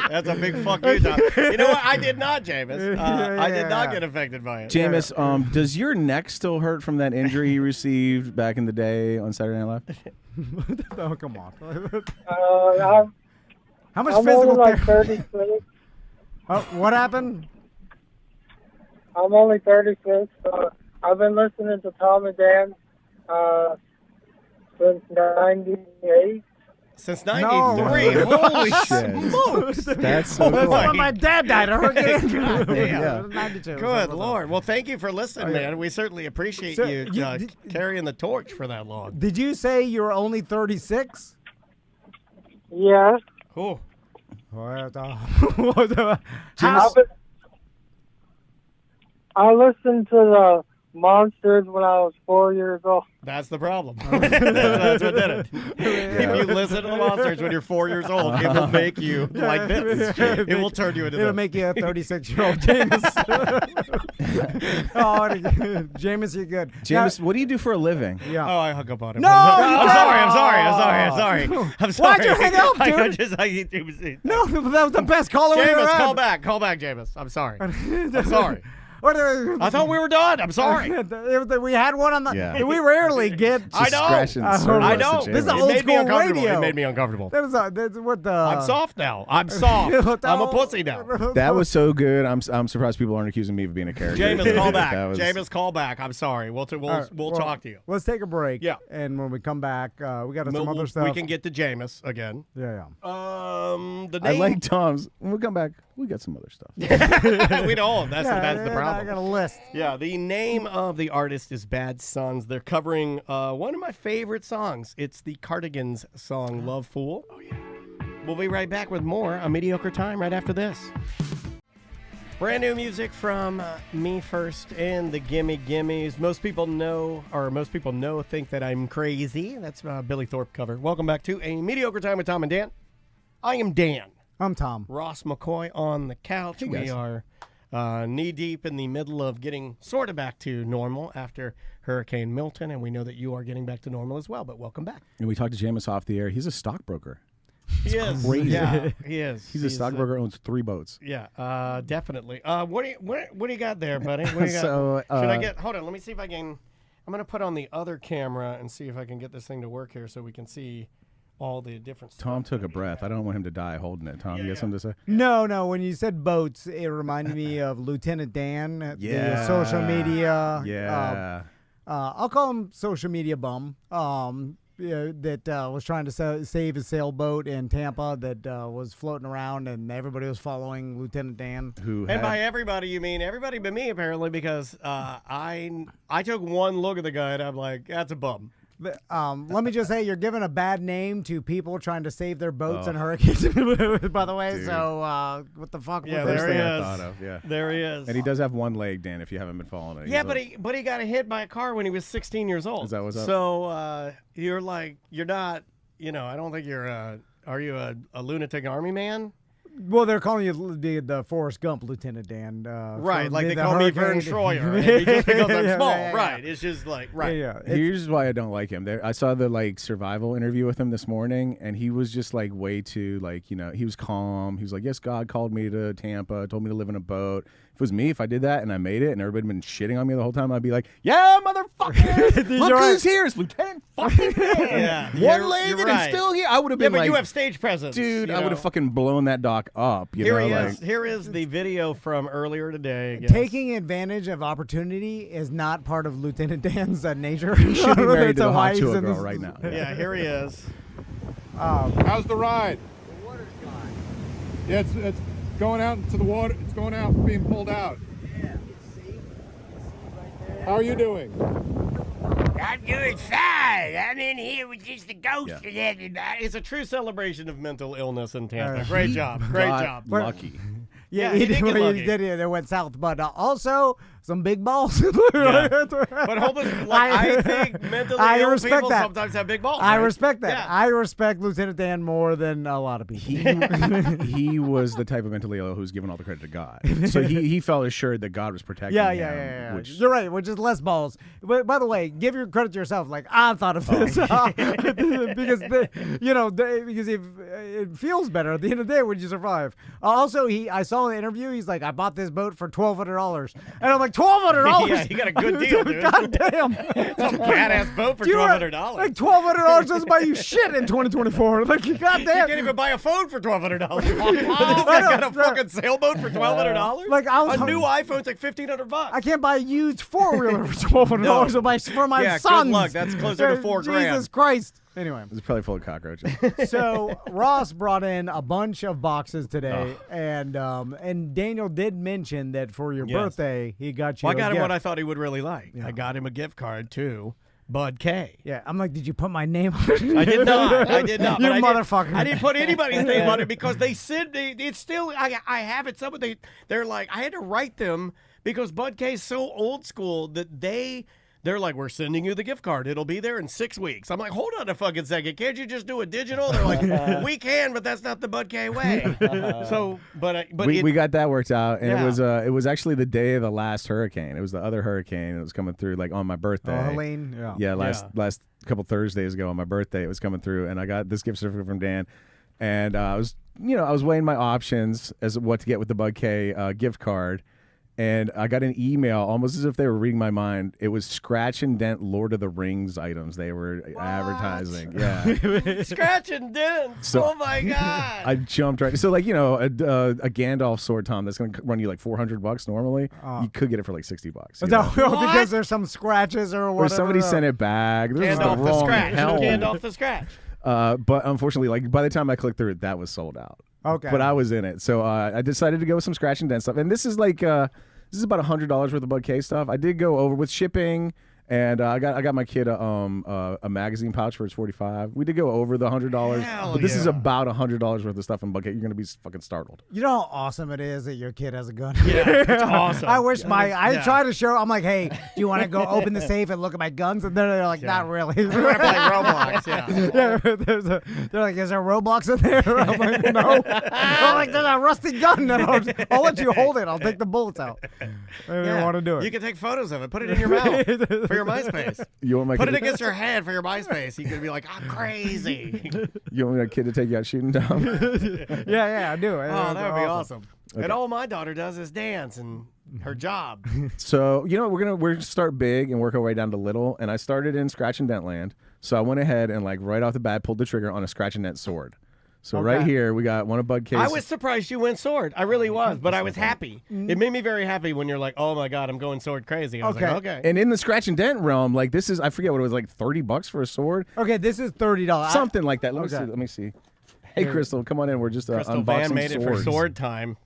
That's a big fuck you, Tom. You know what? I did not, Jameis. I did not get affected by it. Jameis, does your neck still hurt from that injury you received back in the day on Saturday Night Live? Oh, come on. How much I'm physical only like 36. What happened? I'm only 36. I've been listening to Tom and Dan since 98. Since 93. No. Holy Shit. smokes. That's so That's cool. when my dad died. Yeah. 92. Good Lord. Well, thank you for listening, Oh, yeah. man. We certainly appreciate So, you carrying the torch for that long. Did you say you were only 36? Yes. Cool. I listened to the Monsters when I was 4 years old. That's the problem. That's what did it. If you listen to the Monsters when you're 4 years old, it will make you like this. It will turn you into It'll this. make you a 36-year-old Jameis. Jameis, you're good. Jameis, what do you do for a living? Yeah. Oh, I hung up on him. No, I'm you sorry. Why'd you hang up, dude? No, that was the best caller we ever Jameis, had. call back, Jameis. I'm sorry. I'm sorry. I thought we were done. I'm sorry. We had one on the. Yeah. We rarely get. I know. Scratching the surface I of know. Jameis. This is It old made me school uncomfortable. radio. It made me uncomfortable. That's what the. I'm soft now. I'm soft. I'm a pussy now. That was so good. I'm surprised people aren't accusing me of being a character. Jameis, call back. That was- Jameis, call back. I'm sorry. We'll talk to you. Let's take a break. Yeah. And when we come back, we got some We'll- other stuff. We can get to Jameis again. Yeah. The I name. like Tom's. When we come back, we got some other stuff. We don't. That's the I problem. got a list. Yeah, the name of the artist is Bad Sons. They're covering one of my favorite songs. It's the Cardigans song, Love Fool. Oh, yeah. We'll be right back with more A Mediocre Time right after this. Brand new music from Me First and the Gimme Gimmes. Most people think that I'm crazy. That's a Billy Thorpe cover. Welcome back to A Mediocre Time with Tom and Dan. I am Dan. I'm Tom. Ross McCoy on the couch. Hey, we guys. are knee-deep in the middle of getting sort of back to normal after Hurricane Milton, and we know that you are getting back to normal as well, but welcome back. And we talked to Jameis off the air. He's a stockbroker. He is. crazy. Yeah, he is. He's a stockbroker, owns 3 boats. Yeah, definitely. What do you got there, buddy? What do you got? So, Should I get, hold on, let me see if I can, I'm going to put on the other camera and see if I can get this thing to work here so we can see all the different stuff. Tom took a breath. I don't want him to die holding it. Tom, you got something to say? No. When you said boats, it reminded me of Lieutenant Dan. The Yeah. social media. Yeah. I'll call him social media bum. That was trying to save his sailboat in Tampa that was floating around, and everybody was following Lieutenant Dan. And by everybody, you mean everybody but me, apparently, because I took one look at the guy, and I'm like, that's a bum. Let me just say, you're giving a bad name to people trying to save their boats in hurricanes, by the way. Dude. So, what the fuck? Yeah, was there this he thing? is. I thought of, yeah. There he is. And he does have one leg, Dan, if you haven't been following it. Yeah, but he got hit by a car when he was 16 years old. Is that what's up? So you're not, I don't think are you a lunatic army man? Well, they're calling you the Forrest Gump Lieutenant Dan. Right, from like they the call me Vern hurricane. Troyer, just because I'm Yeah, small. yeah. Right, it's just like, right. Yeah. Here's why I don't like him. I saw the survival interview with him this morning, and he was just way too he was calm. He was like, "Yes, God called me to Tampa, told me to live in a boat. If it was me, if I did that and I made it, and everybody had been shitting on me the whole time, I'd be like, yeah, motherfucker, look who's here, it's Lieutenant fucking Dan. Yeah, One-legged you're and right. still here. I would have been but like, you have stage presence, dude, you I would know? have fucking blown that dock up. Here he is. Here is the video from earlier today. I guess. Taking advantage of opportunity is not part of Lieutenant Dan's nature. He should be married to the why hot he's Chua in girl this- right now. Yeah, here he is. How's the ride? The water's gone. Yeah, it's going out into the water. It's going out, being pulled out. Yeah. How are you doing? I'm doing fine. I'm in here with just the ghost and everybody. It's a true celebration of mental illness in Tampa. Great job. Great job. Lucky. Yeah, he did get lucky. he did it. It went south, but also some big balls. But hold on, I think mentally I ill respect people that. sometimes have big balls. I right? respect that. Yeah. I respect Lieutenant Dan more than a lot of people. He was the type of mentally ill who's given all the credit to God. So he felt assured that God was protecting him. Yeah. Which, You're right, which is less balls. But by the way, give your credit to yourself. Like, I thought of this because because it feels better at the end of the day when you survive. Also, I saw in the interview, he's like, I bought this boat for $1,200, and I'm like, $1,200? Yeah, you got a good deal, dude. God damn. Some badass boat for $1,200. Like $1,200 doesn't buy you shit in 2024. Like, You goddamn. can't even buy a phone for $1,200. This guy got a fucking sailboat for $1,200. Like, I was a new iPhone's like $1,500. I can't buy a used four-wheeler for $1,200 for my Yeah, son. good luck. That's closer to $4,000. Jesus Christ. Anyway. It's probably full of cockroaches. So Ross brought in a bunch of boxes today, and Daniel did mention that for your birthday, he got you Well, I got a him what gift. I thought he would really like. I got him a gift card, to Bud K. Yeah, I'm like, did you put my name on it? I did not. I did not. You but motherfucker. I didn't put anybody's name on it because they said it's still. I have it. Some of they're like, I had to write them because Bud K is so old school that they're like, we're sending you the gift card. It'll be there in 6 weeks. I'm like, hold on a fucking second. Can't you just do a digital? They're like, we can, but that's not the Bud K way. So, but we got that worked out, and it was actually the day of the last hurricane. It was the other hurricane. It was coming through like on my birthday. Oh, Helene. Yeah, last couple Thursdays ago on my birthday, it was coming through, and I got this gift certificate from Dan, and I was weighing my options as what to get with the Bud K gift card. And I got an email, almost as if they were reading my mind. It was scratch and dent Lord of the Rings items they were advertising. Yeah, scratch and dent. So, oh my god! I jumped right. So like a Gandalf sword, Tom, that's going to run you like $400 normally. You could get it for like $60. Because there's some scratches or whatever. Or somebody sent it back. Gandalf the scratch. Gandalf the scratch. But unfortunately, like by the time I clicked through it, that was sold out. Okay. But I was in it, so I decided to go with some scratch and dent stuff. And this is like this is about $100 worth of Bud K stuff. I did go over with shipping, and I got my kid a magazine pouch for his 45. We did go over the $100, but this is about $100 worth of stuff in Bud K. You're gonna be fucking startled. You know how awesome it is that your kid has a gun. Yeah, it's awesome. I wish I try to show. I'm like, hey, do you want to go open the safe and look at my guns? And they're like, not really. We're gonna play Roblox. Yeah. They're like, is there Roblox in there? I'm like, no. I'm like, there's a rusty gun. And I'll let you hold it. I'll take the bullets out. I don't want to do it. You can take photos of it. Put it in your mouth for your MySpace. You want my Put kid it against your head for your MySpace. You could be like, I'm crazy. You want my kid to take you out shooting, Tom? Yeah, I do. Oh, that would be awesome. Okay. And all my daughter does is dance and her job. So we're gonna start big and work our way down to little. And I started in scratch and dent land. So I went ahead and like right off the bat pulled the trigger on a scratch and dent sword. So right here we got one of Bud K's. I was surprised you went sword. I really was, but I was happy. It made me very happy when you're like, "Oh my god, I'm going sword crazy." I was like, okay. And in the scratch and dent realm, like this is, I forget what it was, like $30 for a sword. Okay, this is $30. Something like that. Let me see. Hey, Crystal, come on in. We're just Crystal unboxing Vann made swords. it for sword time.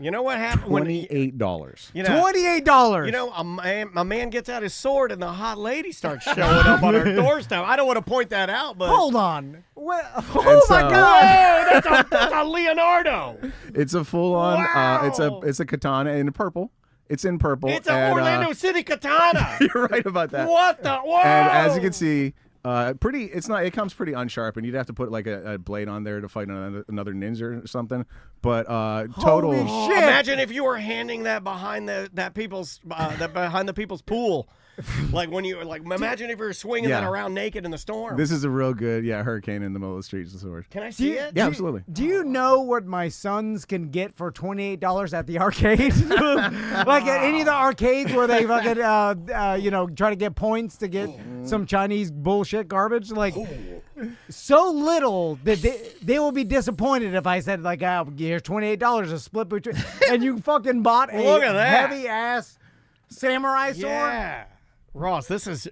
You know what happened? $28. $28. You know, a man gets out his sword and the hot lady starts showing up on her doorstep. I don't want to point that out, but hold on. Oh my God! Whoa, that's a Leonardo. It's a full-on. Wow. It's a katana in purple. It's in purple. It's an Orlando City katana. You're right about that. What the? Whoa! And as you can see. It comes pretty unsharpened. You'd have to put like a blade on there to fight another ninja or something. But total. Holy shit. Imagine if you were handing that behind the people's pool. Like when you imagine if you were swinging that around naked in the storm. This is a real good hurricane in the middle of the street sword. Can I see it? Yeah, absolutely. Do you know what my sons can get for $28 at the arcade? Like at any of the arcades where they fucking try to get points to get some Chinese bullshit garbage. Like so little that they will be disappointed if I said like, here's $28 a split between, and you fucking bought a heavy ass samurai sword. Yeah. Ross, this is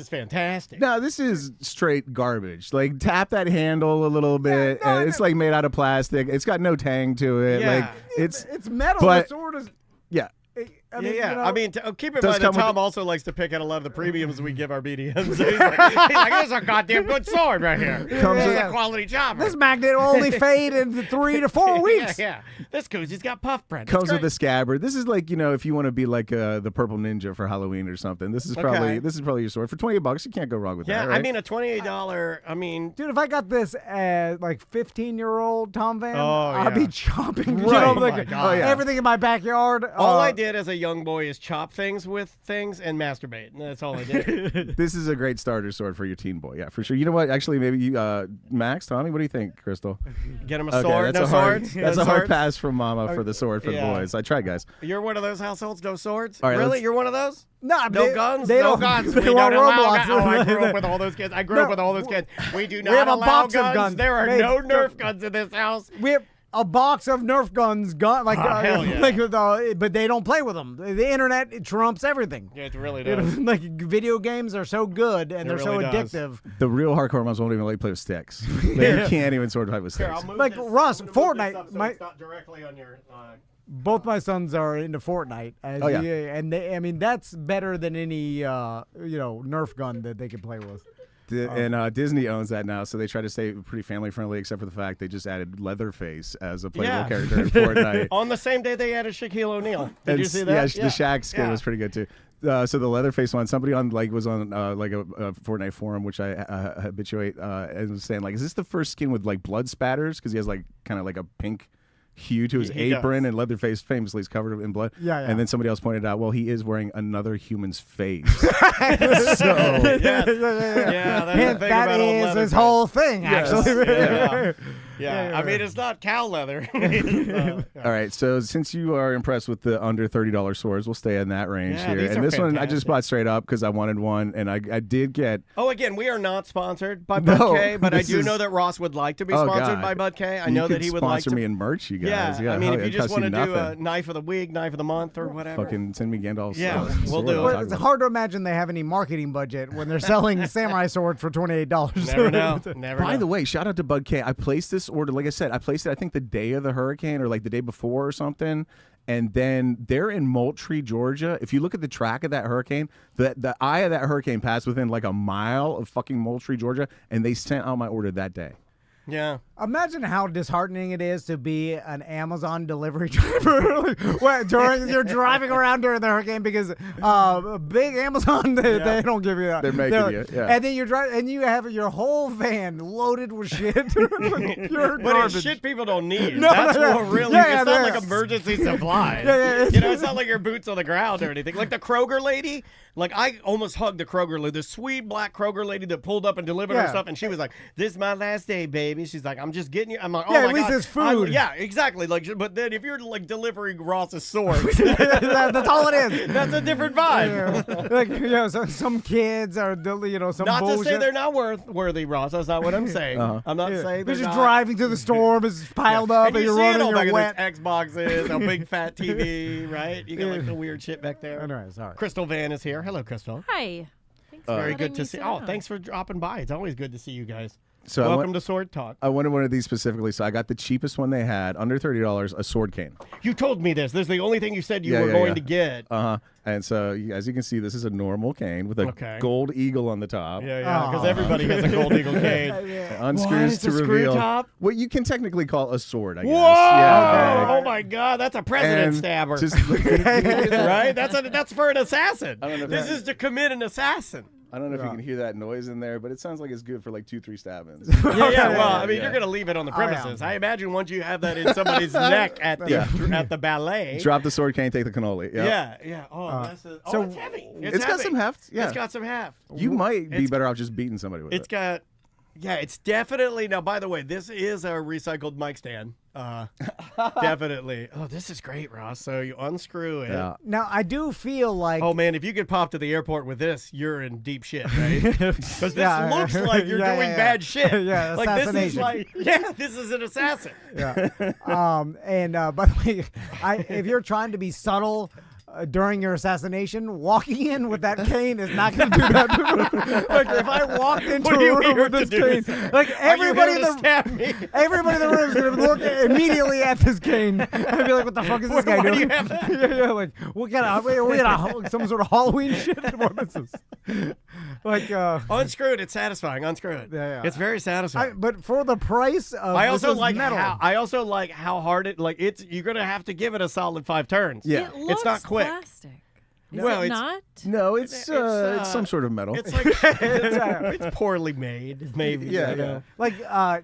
fantastic. No, this is straight garbage. Like tap that handle a little bit, and it's like made out of plastic. It's got no tang to it. Yeah. Like it's metal. But, the sword is. Yeah. I mean, I mean, keep in mind that Tom also likes to pick out a lot of the premiums we give our BDMs. He's like, this is a goddamn good sword right here. This is a quality chopper. This magnet will only fade in 3 to 4 weeks. Yeah. This koozy's got puff print. Comes with a scabbard. This is like, if you want to be like the purple ninja for Halloween or something. This is probably your sword for $28. You can't go wrong with that. Right? I mean a $28. I mean, dude, if I got this as like 15-year-old Tom Vann, I'd be chopping everything in my backyard. All I did as a young boy is chop things with things and masturbate. And that's all I did. This is a great starter sword for your teen boy. Yeah, for sure. You know what? Actually, maybe you, Max, Tommy, what do you think, Crystal? Get him a sword. No swords. That's a hard pass from Mama for the sword for the boys. I tried, guys. You're one of those households, no swords? All right, really? You're one of those? No guns? They no don't, guns. They We don't allow Roblox. guns. I grew up with all those kids. We do not have a allow box guns. of guns. There are no Nerf guns in this house. a box of Nerf guns, hell yeah. but they don't play with them. The internet it trumps everything. Yeah, it really does. Like video games are so good and they're so really does. addictive. The real hardcore moms won't even let you play with sticks. They can't even sort of play with Here, sticks. I'll move Like, this- Ross, I'm gonna move this Fortnite, up so my- it's not directly on your. Both my sons are into Fortnite. Oh, yeah. And I mean that's better than any Nerf gun that they can play with. And Disney owns that now, so they try to stay pretty family friendly, except for the fact they just added Leatherface as a playable character in Fortnite. On the same day they added Shaquille O'Neal. Did you see that? Yeah, the Shaq skin was pretty good too. So the Leatherface one, somebody was on a Fortnite forum, which I habituate, and was saying like, is this the first skin with like blood spatters? Because he has like kind of like a pink hue to his apron, and Leatherface famously is covered in blood. Yeah. And then somebody else pointed out, well, he is wearing another human's face. Yeah, that's the thing That about old is Leatherface. his whole thing, actually. Yeah. I mean, it's not cow leather. All right, so since you are impressed with the under $30 swords, we'll stay in that range Yeah, here. these And are this one I just fantastic. bought straight up because I wanted one, and I did get. Oh, again, we are not sponsored by No, Bud K, but I this do is- know that Ross would like to be Oh, sponsored God. by Bud K. I You know could that he would like sponsor to. me in merch, you guys. Yeah, I mean, hell if yeah, you it just costs want to do a nothing. knife of the week, knife of the month, or whatever. Fucking send me Gandalf's. Yeah, we'll sword, do I'll it. talk It's about hard to imagine they have any marketing budget when they're selling samurai swords for $28. Never know. Never By know. the way, shout out to Bud K. I placed this order, like I said, I placed it, I think, the day of the hurricane or like the day before or something. And then they're in Moultrie, Georgia. If you look at the track of that hurricane, the eye of that hurricane passed within like a mile of fucking Moultrie, Georgia, and they sent out my order that day. Yeah. Imagine how disheartening it is to be an Amazon delivery driver during you're driving around during the hurricane because big Amazon they don't give you that. They're making you, yeah. And then you're driving and you have your whole van loaded with shit. Pure But garbage. it's shit people don't need. No, That's no, what really. yeah, it's not yeah. like emergency supplies. Yeah, You know, it's not like your boots on the ground or anything. Like the Kroger lady. Like I almost hugged the Kroger lady, the sweet black Kroger lady that pulled up and delivered her Yeah. stuff, and she was like, "This is my last day, baby." She's like, "I'm just getting you." I'm like, "Oh Yeah, my at least god, it's food. yeah, exactly." Like, but then if you're like delivering Ross's sword, That's all it is. that's a different vibe. Yeah. Like some kids are some Not bullshit. to say they're not worthy, Ross. That's not what I'm saying. I'm not saying They're they're just not. driving through the storm, it's piled up, And and you you're see running, it all you're back wet. in those Xboxes, a big fat TV, right? You got like the weird shit back there. Anyway, sorry. Crystal Vann is here. Hello, Crystal. Hi. Thanks for Very letting good to me see. sit Oh, down. thanks for dropping by. It's always good to see you guys. So Welcome to Sword Talk. I wanted one of these specifically, so I got the cheapest one they had, under $30, a sword cane. You told me this. This is the only thing you said you were going to get. And so, as you can see, this is a normal cane with a gold eagle on the top. Yeah, because everybody has a gold eagle cane. It unscrews to It's a reveal screw top? what you can technically call a sword, I guess. Whoa! Yeah. Oh my God, that's a president And stabber, just- right? That's for an assassin. I don't know if This that- is to commit an assassin. I don't know if you can hear that noise in there, but it sounds like it's good for like 2-3 stabbings. Yeah. Well, I mean, you're gonna leave it on the premises. I imagine once you have that in somebody's neck at the ballet. Drop the sword cane, take the cannoli. Yep. Yeah. Oh, that's a, so it's heavy. It's got heavy. some heft, yeah. It's got some heft. You might be It's- better off just beating somebody with It's it. got. Yeah, it's definitely. Now, by the way, this is a recycled mic stand. Definitely. Oh, this is great, Ross. So you unscrew it. Yeah. Now I do feel like Oh man, if you could pop to the airport with this, you're in deep shit, right? Because this looks like you're doing bad shit. Yeah, like this is assassination. like this is an assassin. Yeah. And by the way, if you're trying to be subtle during your assassination, walking in with that cane is not going to do that. Like if I walked into What are a you room here with to this do? cane, like Are you everybody here in to the stab me? everybody in the room is going to look immediately at this cane and be like, "What the fuck is this guy Why do doing?" you have that? Yeah, like what kind of we got some sort of Halloween shit? What is this? Like Unscrew it. It's satisfying. Unscrew it. Yeah. It's very satisfying. but for the price of I this also is like metal. how hard it like it's. You're gonna have to give it a solid 5 turns. Yeah. It looks It's not quick. plastic. Is Well, it it's- not? No, it's some sort of metal. It's like it's poorly made, maybe. Yeah. Like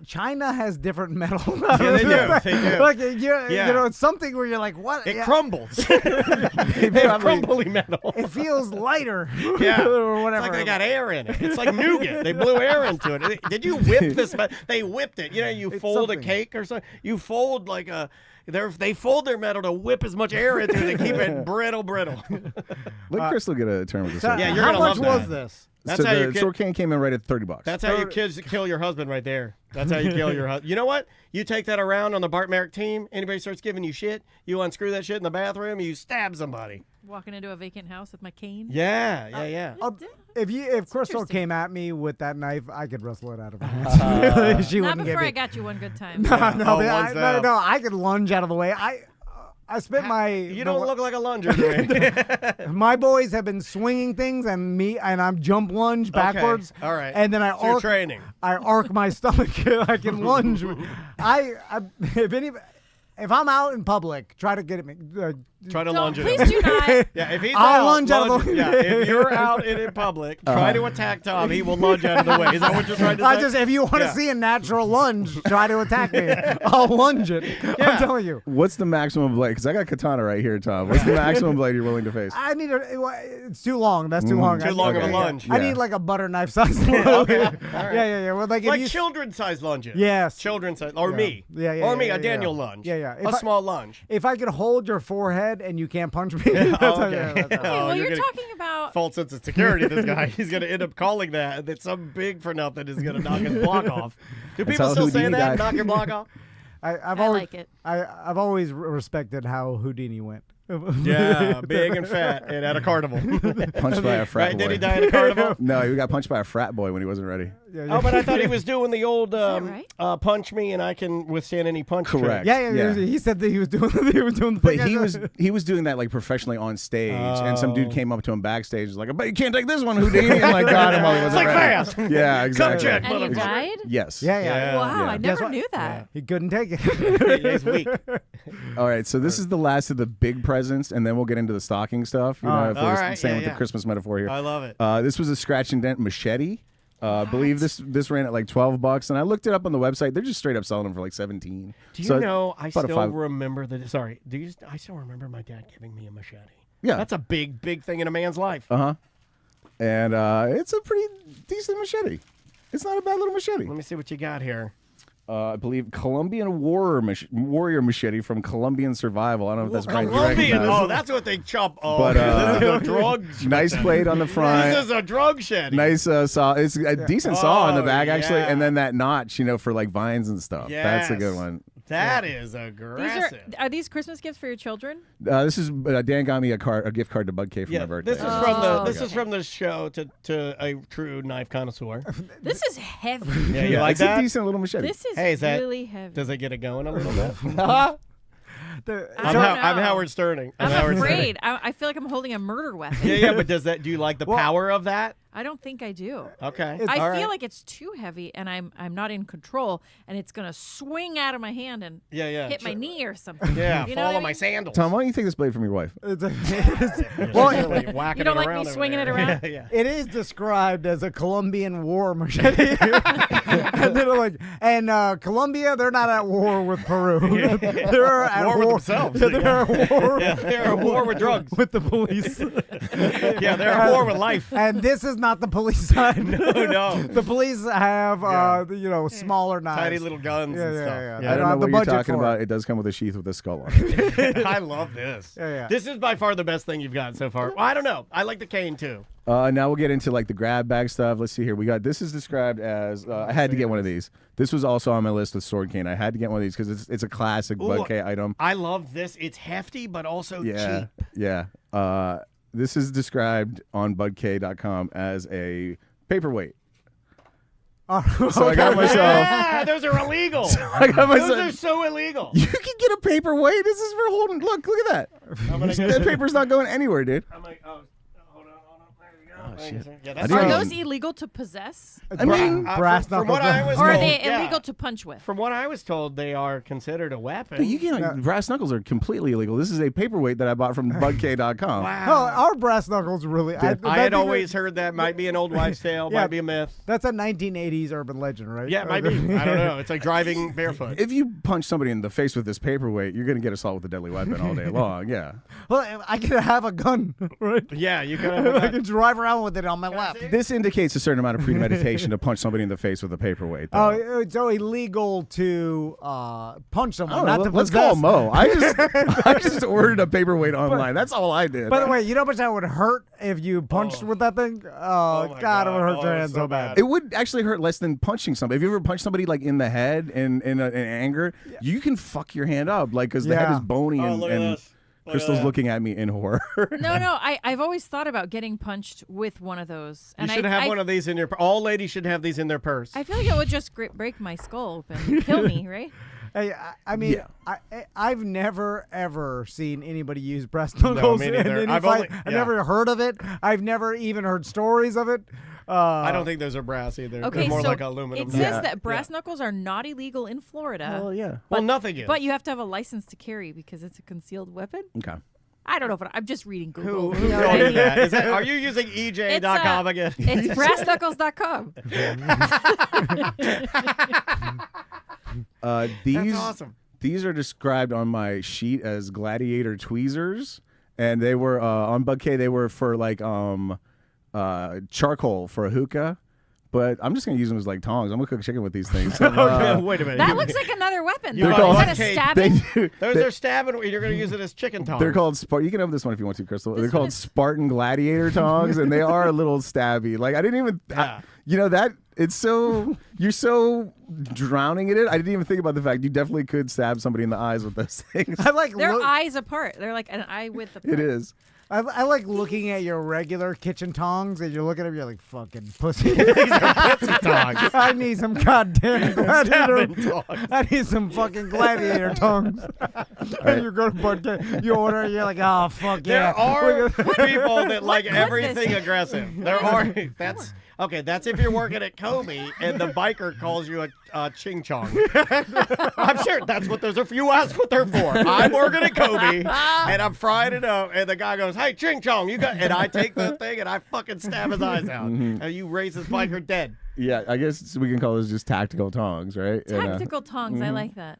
China has different metal. Yeah, they do. They do. Like Yeah. you know, it's something where you're like, what? It Yeah. crumbles. It's crumbly metal. It feels lighter. Yeah. or whatever. It's like they got air in it. It's like nougat. They blew air into it. Did you whip this? They whipped it. You know, you It's fold something. a cake or something. You fold like a. They fold their metal to whip as much air into it to keep it brittle. Let Crystal get a turn with the So sword. Yeah, cane. you're how gonna much love was that. this? That's so how the sword cane came in right at $30. That's how you kill your husband right there. That's how you kill your husband. You know what? You take that around on the Bart Merrick team. Anybody starts giving you shit, you unscrew that shit in the bathroom, you stab somebody. Walking into a vacant house with my cane. Yeah. If Crystal came at me with that knife, I could wrestle it out of her hands. She Not wouldn't before give I it. got you one good time. No, I could lunge out of the way. I spent my. You don't look like a lunger to me. My boys have been swinging things, and I'm jump lunge backwards. Okay. All right. And then So you're training. I arc my stomach. I can lunge. If I'm out in public, try to get at me. Try to lunge at Please him. do not. Yeah, if he's I'll out, lunge out of the way. Yeah, if you're out in public, try to attack Tom. He will lunge out of the way. Is that what you're trying to say? If you want to see a natural lunge, try to attack me. I'll lunge it. I'm telling you. What's the maximum blade? Because I got a katana right here, Tom. What's the maximum blade you're willing to face? I need it's too long. That's too long. Too long of a lunge. I need like a butter knife size. Okay. All right. Yeah. Well, like children's-sized lunges. Yes. Children's-sized. Or me. Or me, a Daniel lunge. Yeah. A small lunge. If I could hold your forehead and you can't punch me. Okay. Well, you're talking about false sense of security. This guy, he's going to end up calling that some big for nothing is going to knock his block off. Do people still say that? Knock your block off? I've I always like it. I've always respected how Houdini went. Yeah, big and fat and at a carnival. Punched by a frat right? boy. Did he die at a carnival? No, he got punched by a frat boy when he wasn't ready. Oh, but I thought he was doing the old right? punch me and I can withstand any punch. Correct. trick. Yeah. He said that he was doing the But thing. he was doing that like professionally on stage, and some dude came up to him backstage, was like, "I bet you can't take this one, Houdini," and like got him while he wasn't ready. Fast. Yeah, exactly. Check, and he died? Yes. Yeah. Wow, Yeah. I never knew that. He couldn't take it. He's weak. All right, so this is the last of the big presents, and then we'll get into the stocking stuff. You know, if All we're right, staying yeah, with the yeah. Christmas metaphor here. I love it. This was a scratch and dent machete. I believe this ran at like $12, and I looked it up on the website. They're just straight up selling them for like $17. Do you know? I about a still five- remember the. Sorry, I still remember my dad giving me a machete. Yeah. That's a big thing in a man's life. And it's a pretty decent machete. It's not a bad little machete. Let me see what you got here. I believe Colombian warrior machete from Colombian Survival. I don't know if that's right. Colombian. Oh, that's what they chop. Oh, But, this is a drug. nice blade on the front. This is a drug shed. Nice saw. It's a decent saw in the back, actually. yeah. And then that notch, for like vines and stuff. That's a good one. That is aggressive. Are these Christmas gifts for your children? This is Dan got me a gift card to Bud K for my birthday. This is from the this is from the show to a true knife connoisseur. This is heavy. Yeah, you like it's that? a decent little machete. This is Hey, is that- really heavy. Does it get it going a little bit? I don't know. I'm Howard Sterning. I'm afraid. I feel like I'm holding a murder weapon. Yeah, but do you like the power of that? I don't think I do. Okay. I feel like it's too heavy, and I'm not in control, and it's gonna swing out of my hand and hit my knee or something. Yeah, you know follow what I my mean? sandals. Tom, why don't you take this blade from your wife? You don't like me swinging it around? Yeah. It is described as a Colombian war machete. and Colombia, they're not at war with Peru. They're at War with themselves. Yeah, they're at war. Yeah, they're at war with drugs. With the police. Yeah, they're at war with life. And this is not the police side. No. The police have, smaller knives. Tiny little guns and stuff. Yeah. I don't know have the what you're budget talking for about. It does come with a sheath with a skull on it. I love this. Yeah. This is by far the best thing you've got so far. Well, I don't know. I like the cane too. Now we'll get into like the grab bag stuff. Let's see here. This is described as I had to get one of these. This was also on my list with sword cane. I had to get one of these because it's a classic Bud K item. I love this. It's hefty but also cheap. Yeah. This is described on budk.com as a paperweight. So I got myself. Yeah, those are illegal. Those are so illegal. You can get a paperweight. This is for holding. Look at that. That paper's not going anywhere, dude. I'm like, hold on. Oh, shit. Yeah, Are those illegal to possess? I mean, brass from what knuckles. I was Or are told, they yeah. illegal to punch with? From what I was told, they are considered a weapon. you can't. Brass knuckles are completely illegal. This is a paperweight that I bought from budk.com. Wow. Our brass knuckles really. I had always heard that might be an old wives' tale, might be a myth. That's a 1980s urban legend, right? Yeah, it might be. I don't know. It's like driving barefoot. If you punch somebody in the face with this paperweight, you're going to get assault with a deadly weapon all day long. Yeah. Well, I could have a gun, right? Yeah, you could have. I could drive around with it on my lap. This indicates a certain amount of premeditation to punch somebody in the face with a paperweight. Though. Oh, it's so illegal to punch someone, Know, not to let's possess. call Mo. I just ordered a paperweight online. That's all I did. By the way, you know how much that would hurt if you punched with that thing? Oh, God, it would hurt your hand so bad. It would actually hurt less than punching somebody. If you ever punch somebody like in the head in anger, you can fuck your hand up because the head is bony and Crystal's looking at me in horror. No, I've always thought about getting punched with one of those. And you should have one of these in your. All ladies should have these in their purse. I feel like it would just break my skull open and kill me, right? Hey, I mean, I've never ever seen anybody use breast knuckles in any fight. I've never heard of it. I've never even heard stories of it. I don't think those are brass either. Okay, They're more so like aluminum. it says that brass knuckles are not illegal in Florida. Well, yeah. Well, nothing is. But you have to have a license to carry because it's a concealed weapon. Okay. I don't know, but I'm just reading Google. Who told you that? Are you using EJ.com again? It's brassknuckles.com. These, That's awesome. These are described on my sheet as gladiator tweezers, and they were on Bug K. They were for like charcoal for a hookah. But I'm just gonna use them as like tongs. I'm gonna cook chicken with these things. So, wait a minute. That looks like another weapon. They're Is called- that a stabbing? Those are stabbing. You're going to use it as chicken tongs. They're called You can have this one if you want to, Crystal. They're called Spartan gladiator tongs, and they are a little stabby. Like I didn't even, that it's so you're so drowning in it. I didn't even think about the fact you definitely could stab somebody in the eyes with those things. I like They're eyes apart. They're like an eye width apart. It is. I like looking at your regular kitchen tongs, and you're looking at them, you're like, fucking pussy. pussy tongs. I need some goddamn gladiator tongs. I need some fucking gladiator tongs. And you go to Bud, you order, and you're like, oh, fuck yeah. There are people that like everything aggressive. There are. That's if you're working at Kobe and the biker calls you a ching chong. I'm sure that's what those are for. You ask what they're for. I'm working at Kobe and I'm frying it up, and the guy goes, "Hey, ching chong, you got?" And I take the thing and I fucking stab his eyes out, and you raise this biker dead. Yeah, I guess we can call those just tactical tongs, right? Tactical tongs. I like that.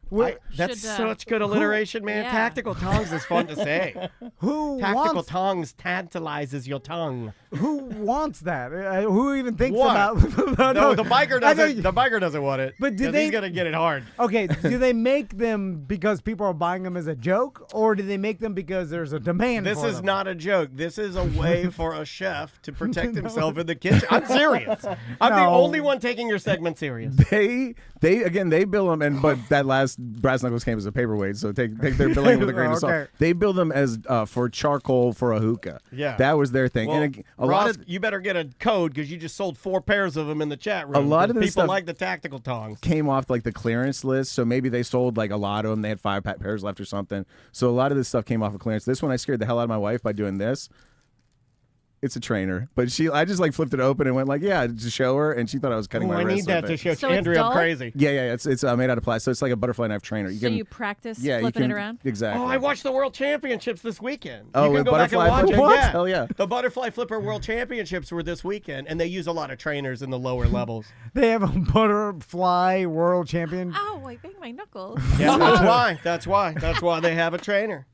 That's such good alliteration, man. Yeah. Tactical tongs is fun to say. Tactical tongs tantalizes your tongue. Who wants that? Who even thinks What? about? No, the biker doesn't. The biker doesn't want it. But Because he's gonna get it hard. Okay, do they make them because people are buying them as a joke, or do they make them because there's a demand? This for is them? not a joke. This is a way for a chef to protect himself in the kitchen. I'm serious. I'm the only one taking your segment serious. They bill them, but that last brass knuckles came as a paperweight, so take their billing with a grain of salt. They bill them as for charcoal for a hookah. Yeah, that was their thing. Well, And Ross, you better get a code because you just sold 4 pairs of them in the chat room. A lot of this people stuff like the tactical tongs. Came off like the clearance list, so maybe they sold like a lot of them. They had 5 pairs left or something. So a lot of this stuff came off of clearance. This one I scared the hell out of my wife by doing this. It's a trainer, but I just like flipped it open and went like, yeah, to show her, and she thought I was cutting my wrist. I need that to show Andrea I'm crazy. Yeah, it's made out of plastic, so it's like a butterfly knife trainer. You practice flipping it around? Exactly. Oh, I watched the World Championships this weekend. Oh, you can go back and butterfly watch flipper? it. What? Yeah. Hell yeah. The Butterfly Flipper World Championships were this weekend, and they use a lot of trainers in the lower levels. They have a butterfly world champion. Ow, I banged my knuckles. Yeah, that's why they have a trainer.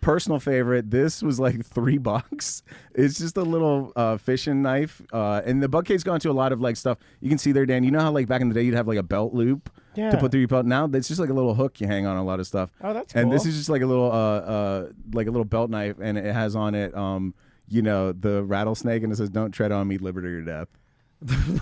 Personal favorite. This was like $3. It's just a little fishing knife, and the Buckcake's gone to a lot of like stuff. You can see there, Dan. You know how like back in the day you'd have like a belt loop to put through your belt. Now it's just like a little hook you hang on a lot of stuff. Oh, that's cool. And this cool. is just like a little belt knife, and it has on it the rattlesnake, and it says "Don't tread on me, liberty or death."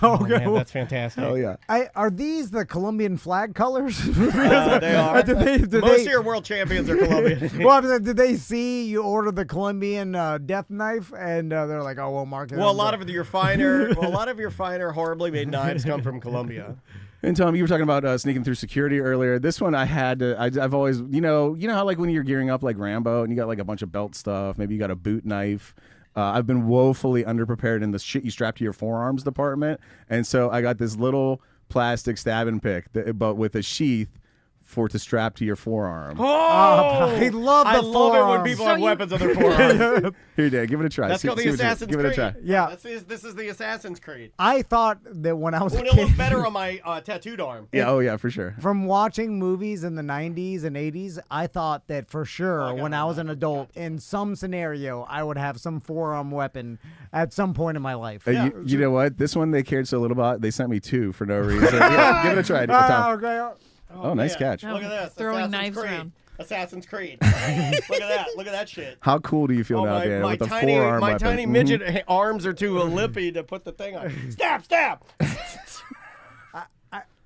Oh, man, that's fantastic. Oh yeah. Are these the Colombian flag colors? They are. Did Most of your world champions are Colombian. Well, did they see you order the Colombian death knife, and they're like, "Oh, we'll mark it." Well, a lot of your finer horribly made knives come from Colombia. And Tom, you were talking about sneaking through security earlier. This one I had to. I've always, you know how like when you're gearing up like Rambo and you got like a bunch of belt stuff. Maybe you got a boot knife. I've been woefully underprepared in the shit you strap to your forearms department, and so I got this little plastic stabbing pick, but with a sheath for to strap to your forearm. I love the I love it when forearms. people have weapons on their forearm. Here, Dad, give it a try. That's called the Assassin's Give Creed. it a try. Yeah. This is the Assassin's Creed. I thought that when I was a It looks kid, better on my tattooed arm. Yeah, oh yeah, for sure. from watching movies in the 90s and 80s, I thought that for sure when I was an adult, in some scenario, I would have some forearm weapon at some point in my life. You know what? This one they cared so little about, they sent me 2 for no reason. Yeah, give it a try, Tom. Okay. Oh, nice catch. Look at this. Throwing Assassin's knives Creed. around. Assassin's Creed. Look at that. Look at that shit. How cool do you feel now, Dan, with the forearm my weapon? tiny midget arms are too lippy to put the thing on. Stab!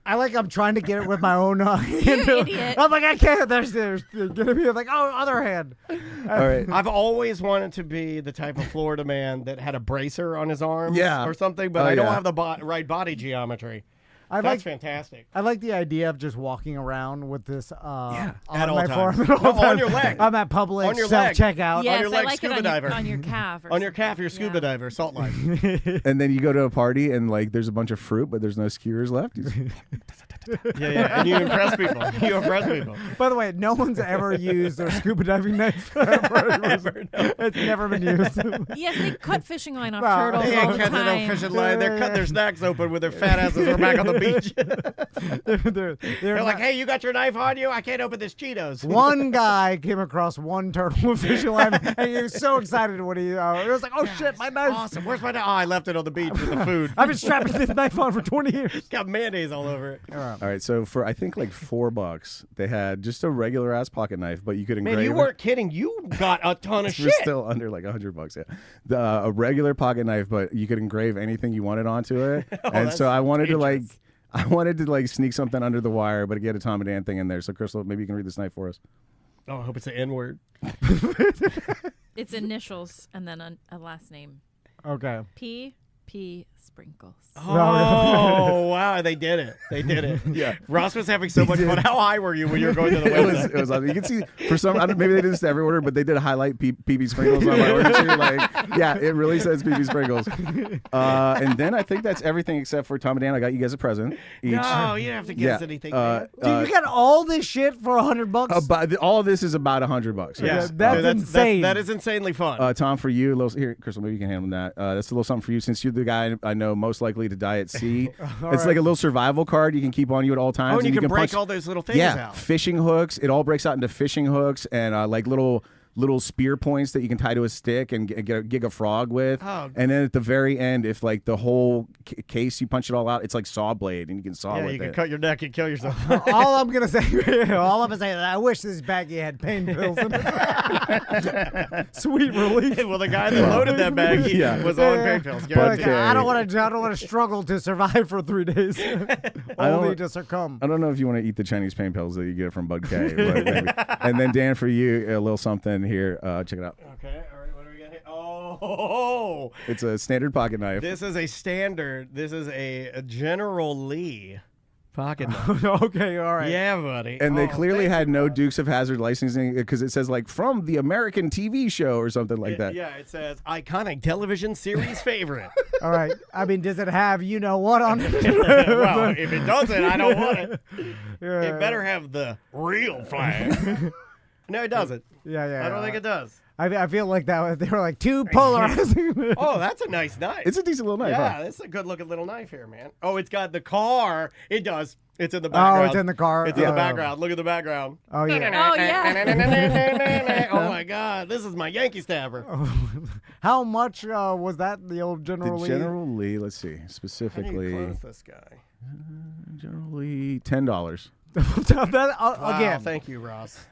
I like I'm trying to get it with my own hand. You idiot. I'm like, I can't. There's gonna be like, oh, other hand. All right. I've always wanted to be the type of Florida man that had a bracer on his arms or something, but Oh, I don't yeah. have the right body geometry. That's fantastic. I like the idea of just walking around with this on At my all times. forearm. at all No, on your times. leg. I'm at Publix, On your leg. self-checkout. Yes, on your leg, I like scuba it diver. on your calf. Or On your calf, you're a scuba diver, salt life. And then you go to a party and like there's a bunch of fruit, but there's no skewers left. Yeah, and you impress people. You impress people. By the way, no one's ever used their scuba diving knife. It's never been used. Yes, they cut fishing line off Well, turtles They all ain't the catching no time. fishing line. They're cutting their snacks open with their fat asses. We're back on the beach. They're like, hey, you got your knife on you? I can't open this Cheetos. One guy came across one turtle with fishing line, and he was so excited when he was like, "Oh shit, my knife! Awesome. Where's my knife? Oh, I left it on the beach with the food. I've been strapping this knife on for 20 years." It's got mayonnaise all over it. All right, so for I think like $4, they had just a regular ass pocket knife, but you could engrave Man, you it. weren't kidding. You got a ton of We're shit. still under like $100. Yeah, a regular pocket knife, but you could engrave anything you wanted onto it. And so I wanted to like sneak something under the wire, but get a Tom and Dan thing in there. So Crystal, maybe you can read this knife for us. Oh, I hope it's the N-word. It's initials and then a last name. Okay. P. Sprinkles. Oh, wow. They did it. They did it. Yeah. Ross was having so much fun. How high were you when you were going to the website? It was awesome. You can see for some, maybe they did this to every order, but they did highlight PB Sprinkles on my order too. Like, yeah, it really says PB Sprinkles. And then I think that's everything except for Tom and Dan. I got you guys a present each. No, you don't have to guess anything. Dude, you got all this shit for $100? All of this is about $100. Yeah, that's insane. That is insanely fun. Tom, for you, here, Crystal, maybe you can handle that. That's a little something for you since you're the guy I know most likely to die at sea. It's like a little survival card you can keep on you at all times. Oh, and you can break punch, all those little things out. Fishing hooks. It all breaks out into fishing hooks and like little spear points that you can tie to a stick and gig a frog with. Oh. And then at the very end, if like the whole case you punch it all out, it's like saw blade and you can saw with it. Yeah, you can cut your neck and kill yourself. all I'm gonna say, I wish this baggie had pain pills in it. Sweet relief. Well, the guy that loaded that baggie was on pain pills. Like, I don't want to struggle to survive for 3 days. Only to succumb. I don't know if you want to eat the Chinese pain pills that you get from Bud K. But maybe. And then Dan, for you, a little something here. Check it out. Okay. All right. What do we got here? Oh. It's a standard pocket knife. This is a standard. This is a General Lee pocket knife. Okay. All right. Yeah, buddy. And they clearly had no Dukes of Hazzard licensing because it says like from the American TV show or something like that. Yeah, it says iconic television series favorite. All right. I mean, does it have you know what on it? Well, if it doesn't, I don't want it. It better have the real flag. No, it doesn't. Yeah. I don't think it does. I feel like that they were like too polarizing. Oh, that's a nice knife. It's a decent little knife. Yeah, huh? it's a good looking little knife here, man. Oh, it's got the car. It does. It's in the background. Oh, it's in the car. It's in the background. Look at the background. Oh yeah. Oh yeah. Oh my God, this is my Yankee stabber. How much was that? The old General The Lee? General Lee, let's see, How do you specifically. close this guy? General Lee, $10. Again, thank you, Ross.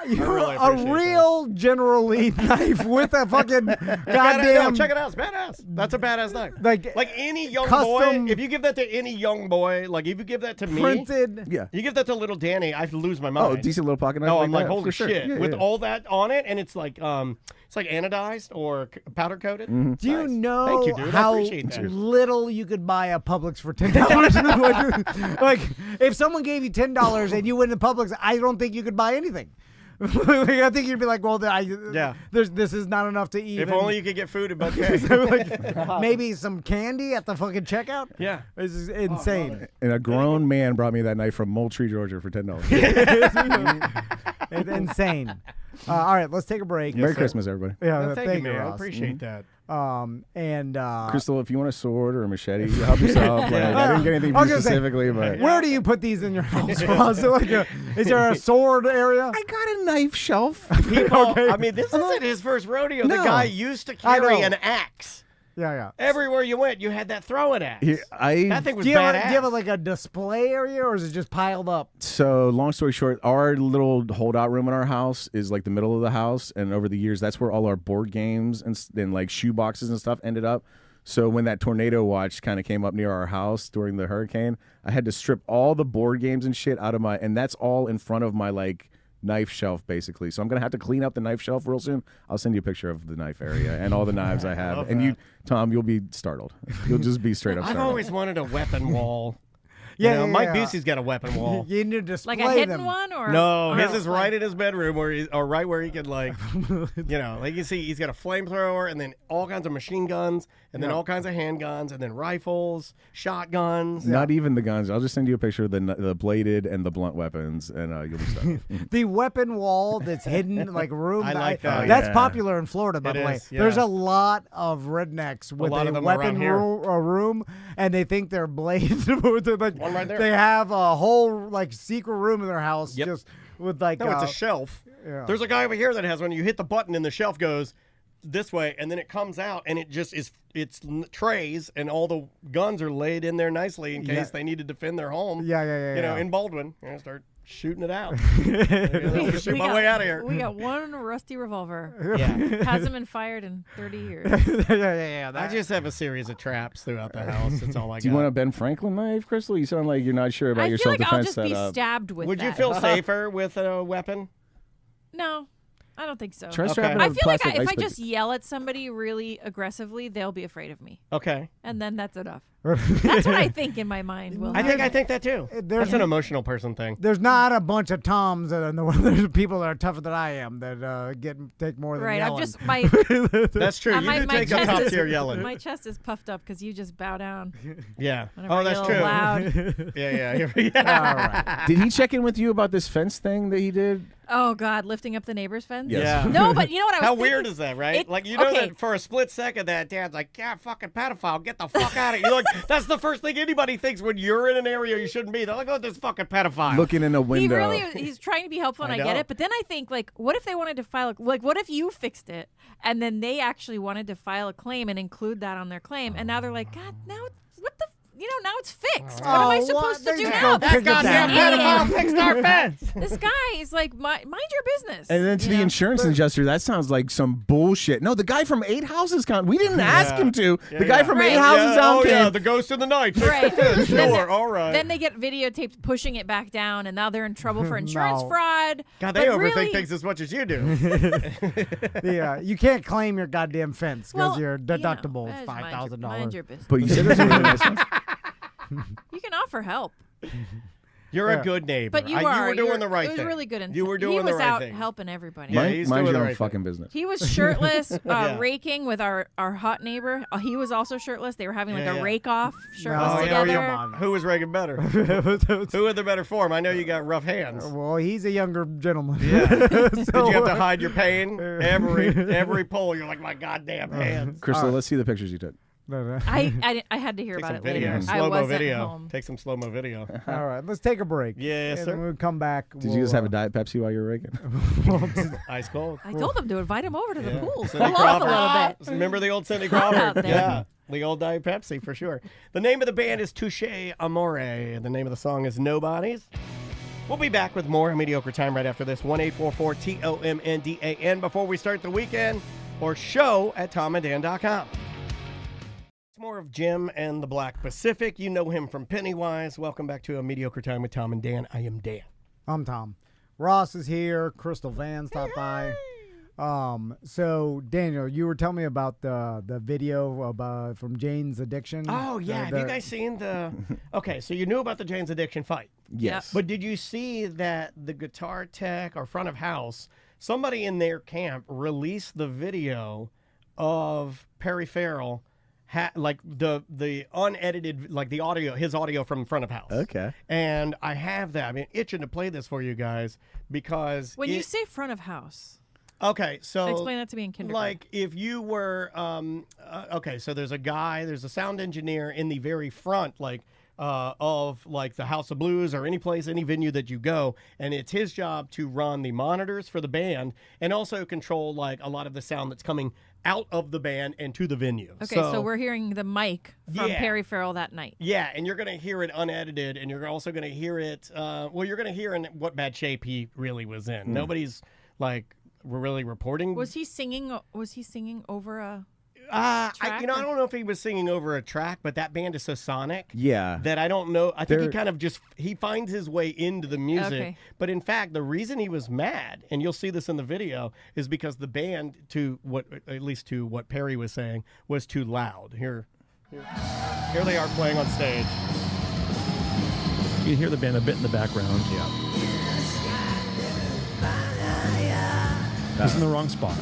You're really a appreciate real General Lee knife with a fucking goddamn. No, check it out. It's badass. That's a badass knife. Like any young custom boy, if you give that to any young boy, like if you give that to me, printed. Yeah. you give that to little Danny, I lose my mind. Oh, decent little pocket knife. No, like I'm like, that, holy for sure. shit! Yeah, With yeah. all that on it, and it's like anodized or powder coated. Mm-hmm. Do you know Thank you, dude. I how appreciate that. little you could buy a Publix for $10? like, if someone gave you $10 and you went to Publix, I don't think you could buy anything. I think you'd be like, well, this is not enough to eat. If only you could get food at buffet. Maybe some candy at the fucking checkout. Yeah, this is insane. And a grown man brought me that knife from Moultrie, Georgia, for $10. It's insane. All right, let's take a break. Merry Christmas, everybody. Yeah, thank you, man. Ross. I appreciate that. Crystal, if you want a sword or a machete, help yourself. Like, I didn't get anything for you specifically, but where do you put these in your house, Ross? Is there a sword area? I got a knife shelf. People, I mean, this isn't his first rodeo. No. The guy used to carry an axe. Yeah. Everywhere you went, you had that throwing axe. That thing was do you badass. have like a display area, or is it just piled up? So, long story short, our little holdout room in our house is like the middle of the house, and over the years, that's where all our board games and like shoe boxes and stuff ended up. So when that tornado watch kind of came up near our house during the hurricane, I had to strip all the board games and shit out of and that's all in front of my like knife shelf, basically. So I'm gonna have to clean up the knife shelf real soon. I'll send you a picture of the knife area and all the knives I have. And you, Tom, you'll be startled. You'll just be straight up startled. I've always wanted a weapon wall. Yeah, Mike Busey's got a weapon wall. You need to display like a hidden them. one, or no, his is right in his bedroom, right where he could like you see, he's got a flamethrower and then all kinds of machine guns and then all kinds of handguns and then rifles, shotguns. Not even the guns. I'll just send you a picture of the bladed and the blunt weapons, and you'll be stunned. The weapon wall that's hidden, like room. I like that. That's popular in Florida, by the way. Yeah. There's a lot of rednecks with a weapon room, and they think they're blades. One right there. They have a whole like secret room in their house just with like. No, it's a shelf. Yeah. There's a guy over here that has one. You hit the button and the shelf goes this way, and then it comes out, and it just is. It's trays, and all the guns are laid in there nicely in case they need to defend their home. Yeah. In Baldwin, start shooting it out. Shoot my way out of here. We got one rusty revolver. Yeah, hasn't been fired in 30 years. I just have a series of traps throughout the house. That's all I got. Do you want a Ben Franklin knife, Crystal? You sound like you're not sure about your feel like self-defense I'll just setup. be stabbed with Would that. you feel safer with a weapon? No. I don't think so. Try strapping I a feel like plastic if ice I pick. just yell at somebody really aggressively, they'll be afraid of me. Okay. And then that's enough. That's what I think in my mind. I think that too. That's an emotional person thing. There's not a bunch of Toms in the world. There's people that are tougher than I am that take more than right. yelling. I'm just my. That's true. You do take a top tier yelling. My chest is puffed up because you just bow down. Yeah. Oh, that's true. Loud. Yeah. All right. Did he check in with you about this fence thing that he did? Oh God, lifting up the neighbor's fence. Yes. Yeah. No, but you know what I was How thinking? weird is that, right? That for a split second, that dad's like, "Yeah, fucking pedophile, get the fuck out of here." You're like, that's the first thing anybody thinks when you're in an area you shouldn't be. They're like, "Oh, this fucking pedophile." Looking in a window. He's trying to be helpful, and I know. get it. But then I think, like, what if they wanted to file, what if you fixed it, and then they actually wanted to file a claim and include that on their claim, and now they're like, God, now what the. Now it's fixed. What am I supposed to do now? That goddamn pedophile fixed our fence. This guy is like, mind your business. And then to the insurance adjuster, that sounds like some bullshit. No, the guy from 8 Houses we didn't ask him to. The guy from 8 Houses down came. Yeah, the ghost in the night. Right. Sure, all right. Then they get videotaped pushing it back down, and now they're in trouble for insurance fraud. God, they overthink things as much as you do. Yeah, you can't claim your goddamn fence because your know, deductible is $5,000. Mind your business. But you said there's a really nice one. You can offer help. You're a good neighbor. But you were doing the right thing. It was thing. really good. You were doing the right thing. He was out thing. helping everybody. Yeah, Mind your own fucking business. He was shirtless, raking with our hot neighbor. He was also shirtless. They were having like a rake-off shirtless together. Who was raking better? Who had the better form? I know you got rough hands. Well, he's a younger gentleman. Yeah. Did you have to hide your pain? Every poll, you're like, my goddamn hands. Crystal, let's see the pictures you took. I had to hear about it later. I wasn't home. Take some slow-mo video. All right, let's take a break. Yes, sir. And when we come back, Did you just have a Diet Pepsi while you were raking? Ice cold. I told them to invite him over to the pool. Cindy Cool off a Crawford. little bit. Remember the old Cindy Out Crawford? there. Yeah. The old Diet Pepsi, for sure. The name of the band is Touche Amore. The name of the song is Nobodies. We'll be back with more Mediocre Time right after this. 1-844-TOMNDAN before we start the weekend or show at TomandDan.com. It's more of Jim and the Black Pacific. You know him from Pennywise. Welcome back to A Mediocre Time with Tom and Dan. I am Dan. I'm Tom. Ross is here. Crystal Vann stopped by. So Daniel, you were telling me about the video from Jane's Addiction. Oh yeah, have you guys seen the? Okay, so you knew about the Jane's Addiction fight. Yes. But did you see that the guitar tech or front of house, somebody in their camp released the video of Perry Farrell, like the unedited, like the audio, his audio from front of house. Okay. And I have that. I mean, itching to play this for you guys because when you say front of house. Okay, so explain that to me in kindergarten. Like if you were, okay, so there's a sound engineer in the very front, like of like the House of Blues or any place, any venue that you go, and it's his job to run the monitors for the band and also control like a lot of the sound that's coming out of the band and to the venue. Okay, so we're hearing the mic from Perry Farrell that night. Yeah, and you're going to hear it unedited, and you're also going to hear it, well, you're going to hear in what bad shape he really was in. Nobody's like really reporting. Was he singing over a I track don't know if he was singing over a track, but that band is so sonic that I don't know. I think he kind of he finds his way into the music. Okay. But in fact, the reason he was mad, and you'll see this in the video, is because the band, at least to what Perry was saying, was too loud. Here they are playing on stage. You can hear the band a bit in the background. Yeah. He's in the wrong spot.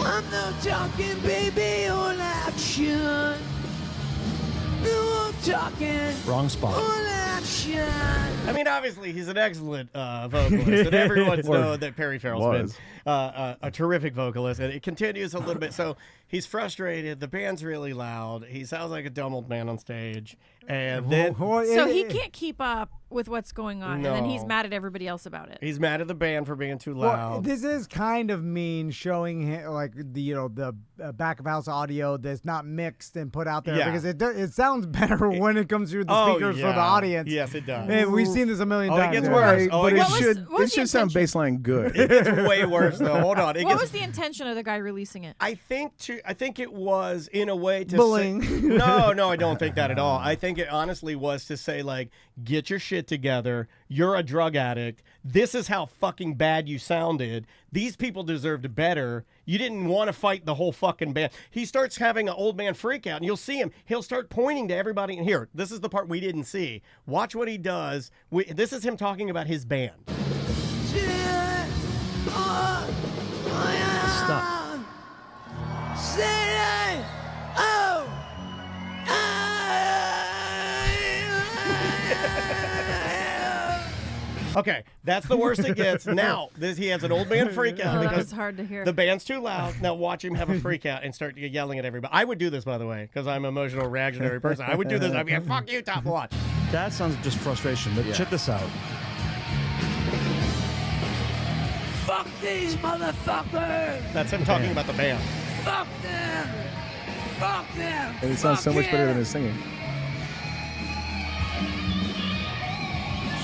I'm not talking baby all action. No, I'm talking wrong spot. All action. I mean, obviously, he's an excellent vocalist, and everyone's known that Perry Farrell's been a terrific vocalist, and it continues a little bit. So he's frustrated. The band's really loud. He sounds like a dumb old man on stage, and then so he can't keep up with what's going on, No. and then he's mad at everybody else about it. He's mad at the band for being too Well, loud. this is kind of mean, showing him, like the back of house audio that's not mixed and put out there because it sounds better when it comes through the speakers for the audience. Yes, it does. And we've seen this a million times. It gets worse. But it should sound baseline good. It gets way worse though. Hold on. What was the intention of the guy releasing it? I think it was in a way to bullying. say, no, I don't think that at all. I think it honestly was to say like, get your shit together. You're a drug addict. This is how fucking bad you sounded. These people deserved better. You didn't want to fight the whole fucking band. He starts having an old man freak out, and you'll see him. He'll start pointing to everybody. And here, this is the part we didn't see. Watch what he does. This is him talking about his band. Stop. Okay, that's the worst it gets. Now, he has an old man freak out That because was hard to hear. the band's too loud. Now watch him have a freak out and start yelling at everybody. I would do this, by the way, because I'm an emotional, reactionary person. I would do this. I'd be like, fuck you, Top Watch. That sounds just frustration, but check this out. Fuck these motherfuckers! That's him talking about the band. Fuck them! Fuck them! And it sounds so much better than his singing.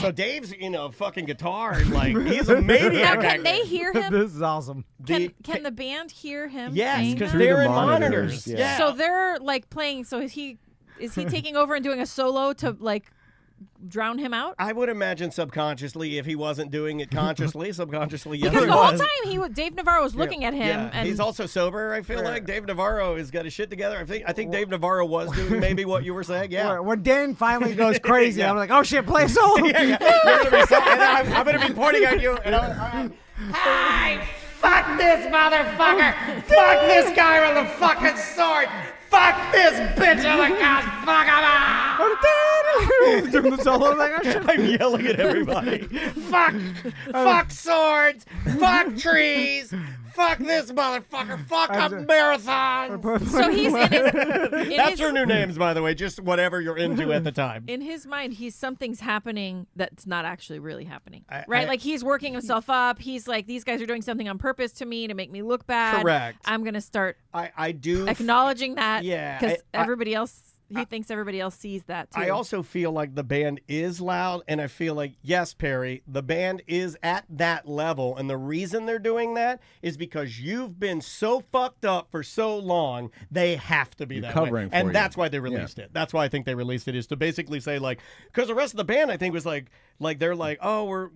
So Dave's, fucking guitar, like, he's a maniac. Now, can they hear him? This is awesome. Can the band hear him? Yes, saying because that? they're in monitors. Yeah. So they're like playing. So is he taking over and doing a solo to like drown him out? I would imagine subconsciously, if he wasn't doing it consciously, subconsciously, yes, Because he the whole was. time Dave Navarro was looking at him, Yeah. and He's also sober. I feel like Dave Navarro has got his shit together. I think Dave Navarro was doing maybe what you were saying. Yeah. When Dan finally goes crazy, I'm like, oh shit, play a solo. You're gonna be I'm gonna be pointing at you. And Hey, fuck this motherfucker! Fuck this guy with the fucking sword! Fuck this bitch on the couch! Fuck him out! Doing the solo like, oh, shit. I'm yelling at everybody. Fuck swords! Fuck trees! Fuck this motherfucker! Fuck a marathon! so he's in That's your new names, by the way. Just whatever you're into at the time. in his mind, something's happening that's not actually really happening, right? Like he's working himself up. He's like, these guys are doing something on purpose to me to make me look bad. Correct. I'm gonna start I do acknowledging that. Yeah, because everybody else he thinks everybody else sees that too. I also feel like the band is loud, and I feel like, yes, Perry, the band is at that level, and the reason they're doing that is because you've been so fucked up for so long, they have to be that way. And that's why they released it. That's why I think they released it, is to basically say, like, because the rest of the band, I think, was like they're like, oh,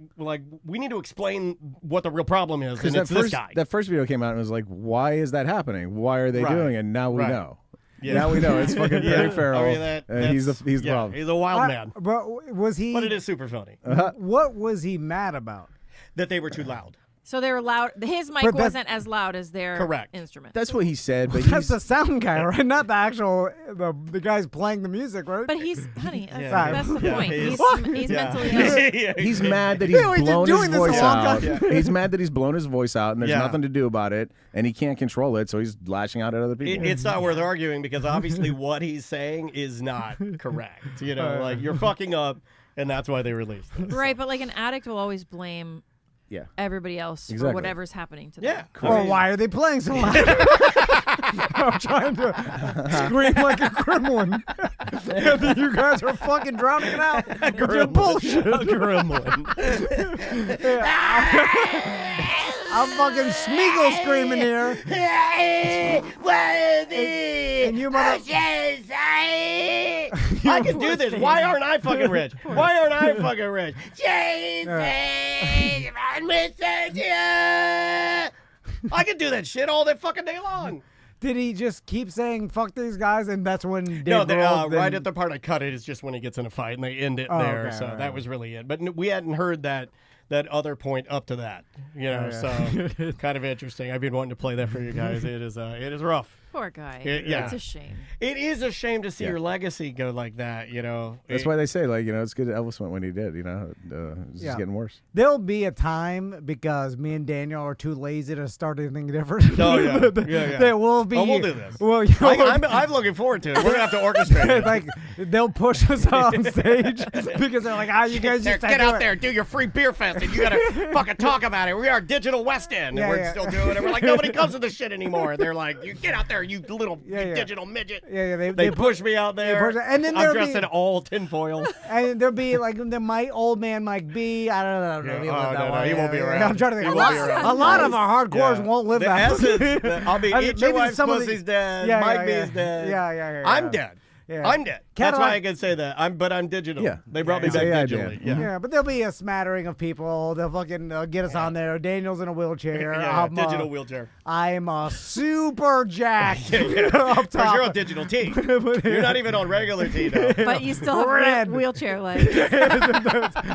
we need to explain what the real problem is, and it's this guy. That first video came out and was like, why is that happening? Why are they doing it? Now we know. Yeah. Now we know it's fucking Perry Farrell. I mean, he's the problem. He's a wild man. But was he? But it is super funny. What was he mad about? That they were too loud. So they were loud. His mic wasn't as loud as their instrument. That's what he said. But that's the sound guy, right? Not the actual the guy's playing the music, right? But he's, honey, that's the point. He's mentally ill. He's mad that he's blown his voice out. He's mad that he's blown his voice out, and there's nothing to do about it, and he can't control it, so he's lashing out at other people. It's not worth arguing, because obviously what he's saying is not correct. You know, like, you're fucking up, and that's why they released this. Right, but like an addict will always blame everybody else for whatever's happening to them. Well, why are they playing so loud? I'm trying to scream like a gremlin. And you guys are fucking drowning it out. You're bullshit. Gremlin. I'm fucking Smeagol screaming here. And you I can do this. Why aren't I fucking rich? Why aren't I fucking rich? I can do that shit all day fucking day long. Did he just keep saying "fuck these guys" and that's when Dave right at the part I cut it is just when he gets in a fight and they end it there. Okay, so that was really it. But we hadn't heard that other point up to that, you know. So kind of interesting. I've been wanting to play that for you guys. It is rough. Poor guy. It's a shame. It is a shame to see your legacy go like that, you know. That's why they say, like, you know, it's good that Elvis went when he did, you know. It's just getting worse. There'll be a time, because me and Daniel are too lazy to start anything different. Oh, yeah. There will be. Oh, we'll do this. Well, I'm looking forward to it. We're going to have to orchestrate it. Like, they'll push us on stage because they're like, you guys just get out there, do your free beer fest, and you got to fucking talk about it. We are Digital West End, and we're still doing it. We're like, nobody comes to this shit anymore. They're like, you get out there, you little digital midget. They push me out there. And then I'm dressed in all tinfoil. And there'll be like my old man Mike B. I don't know. No, he won't be around. I'm trying to think. A lot of our hardcores won't live that. I'll be eat your wife's pussy's dead. Mike B's dead. Yeah. I'm dead. Yeah. I'm dead. That's why I can say that. But I'm digital. Yeah. They brought me back digitally. Yeah, but there'll be a smattering of people. They'll fucking get us on there. Daniel's in a wheelchair. Digital wheelchair. I'm a super jacked up top. You're on digital T. You're not even on regular T, though. But you still have wheelchair legs.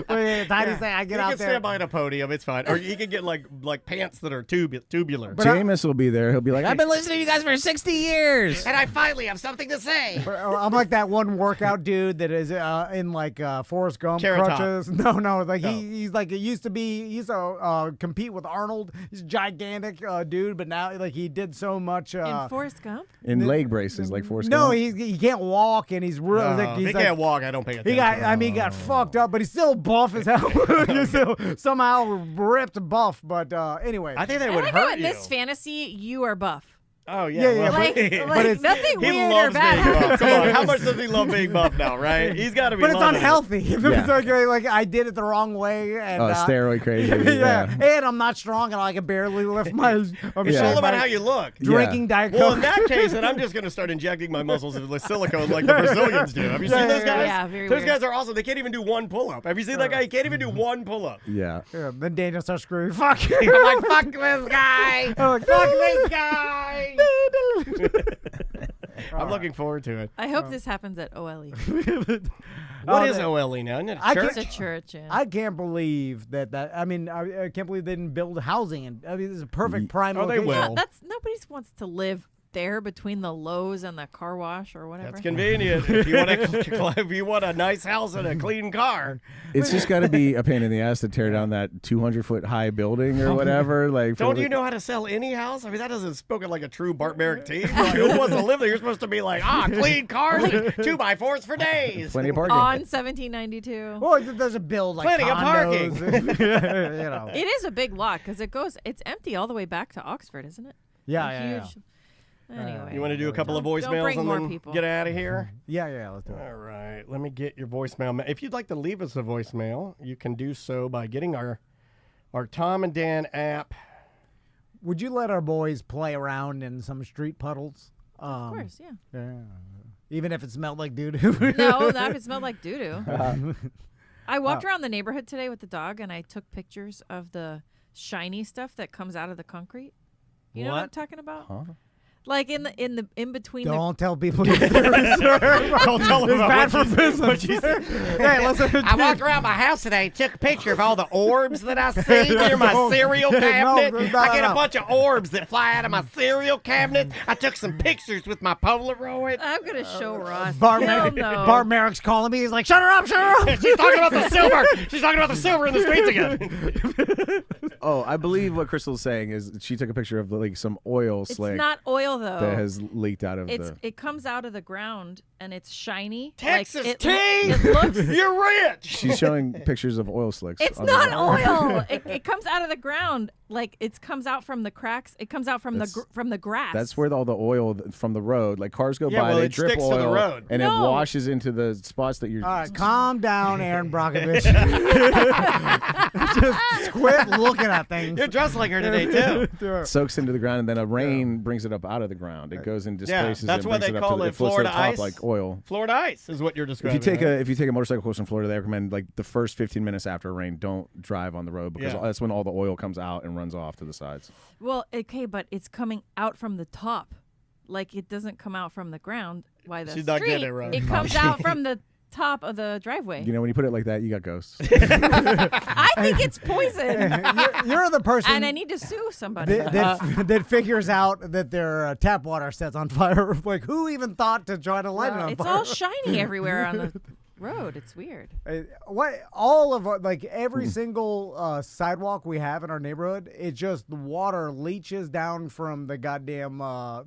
Tiny say I get out there. He can stand behind a podium. It's fine. Or he can get like pants that are tubular. Jameis will be there. He'll be like, I've been listening to you guys for 60 years. And I finally have something to say. I'm like that one workout dude that is in like Forrest Gump crutches. No, like he's like he used to compete with Arnold. He's a gigantic dude, but now like he did so much in Forrest Gump. In leg braces, like Forrest Gump. No, he can't walk, and he's really he can't walk. I don't pay attention. He got fucked up, but he's still buff as hell. He's still somehow ripped buff. But anyway, I think they would hurt in this fantasy, you are buff. Oh yeah, like it's nothing he weird loves or bad. being buff. Come on, how much does he love being buff now? Right? He's got to be. But it's loving unhealthy. It. It's like I did it the wrong way, and steroid crazy. And I'm not strong, and I can barely lift my. It's all about how you look. Drinking Diet Coke. Well, in that case, then I'm just going to start injecting my muscles with silicone like the Brazilians do. Have you seen those guys? Yeah, very those weird. guys are awesome. They can't even do one pull-up. Have you seen that guy? He can't even do one pull-up. Yeah. Then Daniel starts screaming, "Fuck!" I'm like, "Fuck this guy! Fuck this guy!" I'm looking forward to it. I hope this happens at OLE. What is OLE now? Isn't it a church? It's a church. Yeah. I can't believe that. I mean, I can't believe they didn't build housing. And I mean, this is a perfect prime location. They will. Nobody wants to live there between the Lowe's and the car wash or whatever. That's convenient. if you want a nice house and a clean car. It's just got to be a pain in the ass to tear down that 200-foot high building or whatever. Like, don't you know how to sell any house? I mean, that doesn't spoken like a true barbaric team. Like, who wants to live there? You're supposed to be like, clean cars and 2x4s for days. Plenty of parking. On 1792. Well, there's a build like plenty of parking. You know. It is a big lot because it's empty all the way back to Oxford, isn't it? Yeah. Huge. Anyway. You want to do a couple of Don't voicemails bring and more then people. get out of here? Yeah, let's do it. All right, let me get your voicemail. If you'd like to leave us a voicemail, you can do so by getting our Tom and Dan app. Would you let our boys play around in some street puddles? Of course, yeah. Yeah. Even if it smelled like doo-doo? No, not if it smelled like doo-doo. I walked around the neighborhood today with the dog, and I took pictures of the shiny stuff that comes out of the concrete. You know what I'm talking about? Huh? Like in between. Don't tell people your theories. Don't tell them It's about bad what for you business. Hey, listen. I walked around my house today, took a picture of all the orbs that I see near my cereal cabinet. I get a bunch of orbs that fly out of my cereal cabinet. I took some pictures with my Polaroid. I'm gonna show Ross. Bart Hell no. Merrick's calling me. He's like, shut her up. She's talking about the silver. She's talking about the silver in the streets again. Oh, I believe what Crystal's saying is that she took a picture of like some oil It's slick not oil though. that has leaked out of It comes out of the ground and it's shiny. Texas like, tea. It looks. You're rich. She's showing pictures of oil slicks. It's on not the oil. It comes out of the ground. Like it comes out from the cracks. It comes out from the grass. That's where all the oil from the road, like cars go by, well, they it drip sticks oil, to the road. and No. it washes into the spots that you're. All right, calm down, Aaron Brockovich. Just quit looking at things. You're dressed like her today too. Soaks into the ground, and then a rain brings it up out of the ground. It goes and displaces that's it. why brings they it up call to it it floats to Florida the top ice. like oil. Florida ice is what you're If describing. you take a motorcycle course in Florida, they recommend like the first 15 minutes after rain, don't drive on the road because Yeah. that's when all the oil comes out and runs off to the sides. Well, okay, but it's coming out from the top. Like it doesn't come out from the ground. Why the She's street? not getting it right. It comes out from the top of the driveway. You know, when you put it like that, you got ghosts. I think it's poison. You're the person And I need to sue somebody. that figures out that their tap water sets on fire. Like, who even thought to try to light it on It's fire? all shiny everywhere on the road. It's weird. What all of our, like every single sidewalk we have in our neighborhood, it just the water leaches down from the goddamn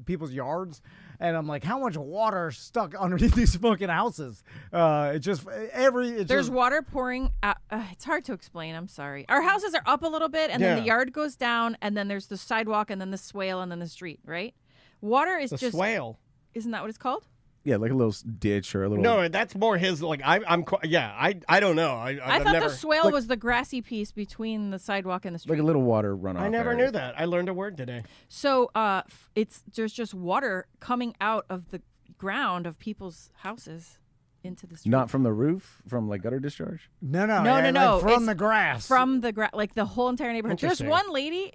people's yards, and I'm like, how much water is stuck underneath these fucking houses? There's water pouring out. It's hard to explain. I'm sorry. Our houses are up a little bit, and then the yard goes down, and then there's the sidewalk, and then the swale, and then the street. Right? Water is the just swale. Isn't that what it's called? Yeah, like a little ditch or a little. No, that's more his. Like I don't know. I thought never, the swale was the grassy piece between the sidewalk and the street. like a little water runoff. I never area. knew that. I learned a word today. So there's just water coming out of the ground of people's houses into the street. Not from the roof, from like gutter discharge. No. No. From It's the grass. From the grass, like the whole entire neighborhood. There's Interesting. one lady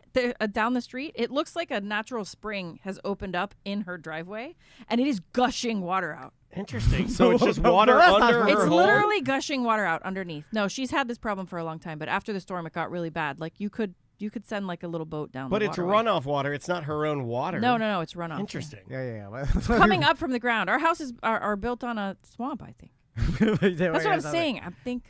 down the street. It looks like a natural spring has opened up in her driveway, and it is gushing water out. Interesting. So it's just water that's not under her true. It's home? literally gushing water out underneath. No, she's had this problem for a long time, but after the storm, it got really bad. Like you could send like a little boat down. But the it's waterway. runoff water. It's not her own water. No, it's runoff. Interesting. Yeah. Coming up from the ground. Our houses are built on a swamp, I think. That's what I'm saying. I think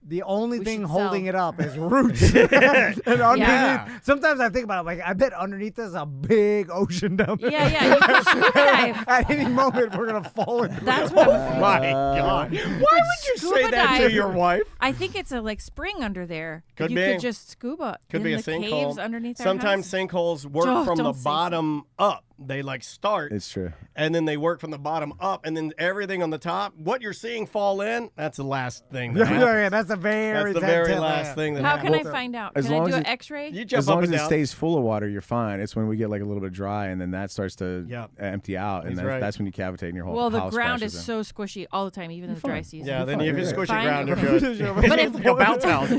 The only We thing should holding sell. it up is roots. And underneath, Yeah. sometimes I think about it, like, I bet underneath there's a big ocean down there. Yeah. You can scuba dive. At any moment, we're going to fall into That's it. what I'm My God. Why would you Scuba say that to dive. your wife? I think it's a like spring under there. Could you be. could just scuba Could in be a the caves sinkhole. underneath our Sometimes house. sinkholes work Oh, from the don't say bottom up. They like start, It's true. and then they work from the bottom up, and then everything on the top. What you're seeing fall in, that's the last thing. That happens. Yeah, that's the very, That's the very last thing that How happens. can I find out? as Can I long do as an it- X-ray? You jump As up long as and it down. stays full of water, you're fine. It's when we get like a little bit dry, and then that starts to Yep. empty out, and He's then right. that's when you cavitate and your whole Well, the house ground crashes is in. so squishy all the time, even in the dry season. Yeah, then if you squish the Fine. ground, you're good. But if- Like a bounce house.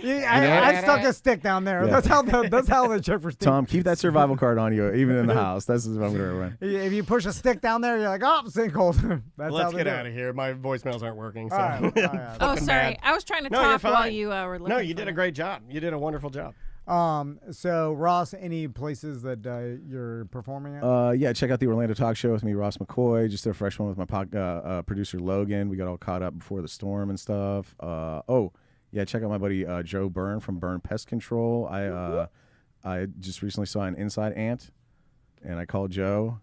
I stuck a stick down there. Yeah. That's how they check for sticks. Tom, keep that survival card on you, even in the house. That's what I'm gonna run. If you push a stick down there, you're like, oh, sinkhole. That's how Let's they get do out it. of here. My voicemails aren't working. So. All right. Oh, Fucking sorry. bad. I was trying to No, you're talk while fine. you were looking. No, you for did a it. great job. You did a wonderful job. So, Ross, any places that you're performing at? Yeah, check out the Orlando Talk Show with me, Ross McCoy. Just did a fresh one with my producer Logan. We got all caught up before the storm and stuff. Yeah, check out my buddy Joe Byrne from Byrne Pest Control. I just recently saw an inside ant, and I called Joe,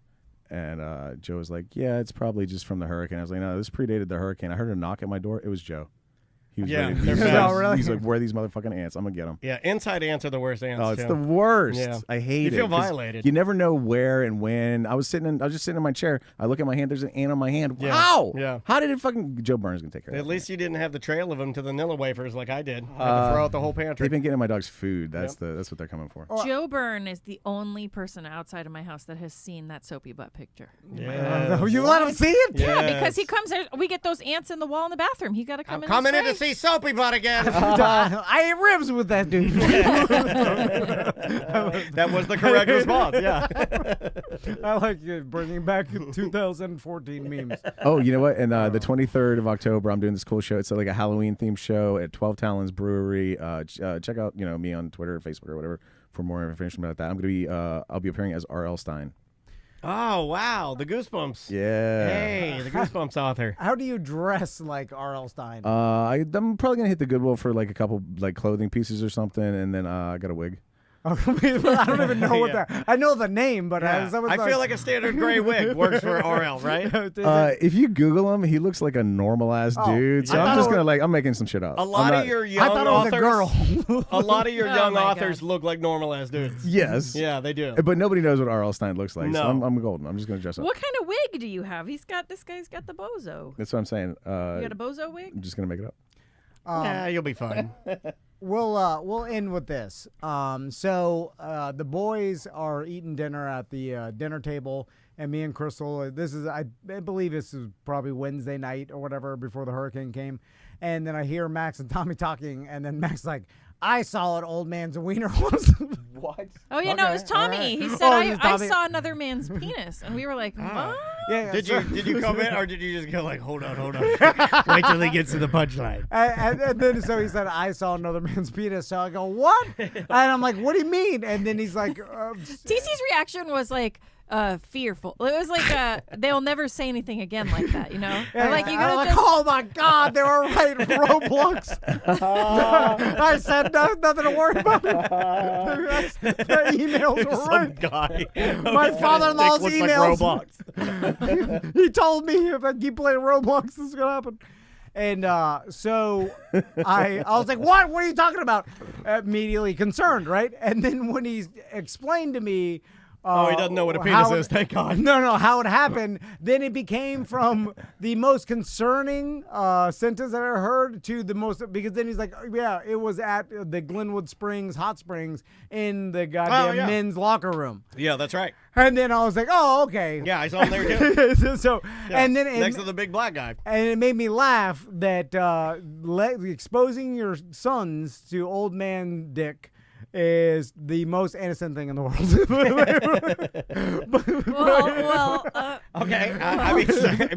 and Joe was like, "Yeah, it's probably just from the hurricane." I was like, "No, this predated the hurricane." I heard a knock at my door. It was Joe. He was Yeah, ready. they're He's fast. Oh, really? He's like, where are these motherfucking ants? I'm gonna get them. Yeah, inside ants are the worst ants. Oh, it's too. the worst. Yeah. I hate it. You feel 'cause violated. You never know where and when. I was just sitting in my chair. I look at my hand. There's an ant on my hand. Yeah. Wow. Yeah. How did it fucking? Joe Burns gonna take care of At it. least you didn't have the trail of them to the Nilla wafers like I did. I had to throw out the whole pantry. They've been getting my dog's food. That's what they're coming for. Joe Byrne is the only person outside of my house that has seen that soapy butt picture. Yeah. You let him see it? Yeah, because he comes there. We get those ants in the wall in the bathroom. He got to come I'm in. coming in and to spray. see Soapy Butt again. I ate ribs with that dude. That was the correct response. Yeah. I like it, bringing back 2014 memes. Oh, you know what? And the 23rd of October, I'm doing this cool show. It's like a Halloween themed show at 12 Talons Brewery. Check out me on Twitter, Facebook, or whatever for more information about that. I'll be appearing as R.L. Stein. Oh, wow. The Goosebumps. Yeah. Hey, the Goosebumps author. How do you dress like R.L. Stein? I'm probably gonna hit the Goodwill for like a couple like clothing pieces or something, and then I got a wig. I don't even know what that. I know the name, but I feel like a standard gray wig works for RL, right? If you Google him, he looks like a normal ass dude. So I'm just gonna I'm making some shit up. A lot of your young authors. A lot of your Oh young my authors look like normal ass dudes. Yes. Yeah, they do. But nobody knows what R.L. Stein looks like. No. So I'm golden. I'm just gonna dress up. What kind of wig do you have? This guy's got the bozo. That's what I'm saying. You got a bozo wig? I'm just gonna make it up. Yeah, you'll be fine. We'll end with this. So the boys are eating dinner at the dinner table, and me and Crystal. I believe this is probably Wednesday night or whatever before the hurricane came, and then I hear Max and Tommy talking, and then Max like, I saw an old man's wiener once. What? Oh yeah, no, it was Tommy. Right. He said Oh, it was I Tommy. saw another man's penis, and we were like, what? Yeah. Did you come in, or did you just go like, hold on? Wait till he gets to the punchline. And then so he said, I saw another man's penis. So I go, what? And I'm like, what do you mean? And then he's like, TC's reaction was like fearful. It was like they'll never say anything again like that, you know? Yeah, Like you I'm gotta like, just oh my God, they were right, Roblox. I said nothing to worry about. The emails were right. Guy. My father-in-law's Dick emails. looks like Roblox. He told me if I keep playing Roblox, this is gonna happen. And so I was like, what? What are you talking about? Immediately concerned, right? And then when he explained to me. Oh, he doesn't know what a penis is, thank God. No, how it happened. Then it became from the most concerning sentence I've ever heard to the most, because then he's like, yeah, it was at the Glenwood Springs Hot Springs in the goddamn men's locker room. Yeah, that's right. And then I was like, oh, okay. Yeah, I saw him there too. So, Yeah, and then next to the big black guy. and it made me laugh that exposing your sons to old man dick is the most innocent thing in the world. Okay, I mean,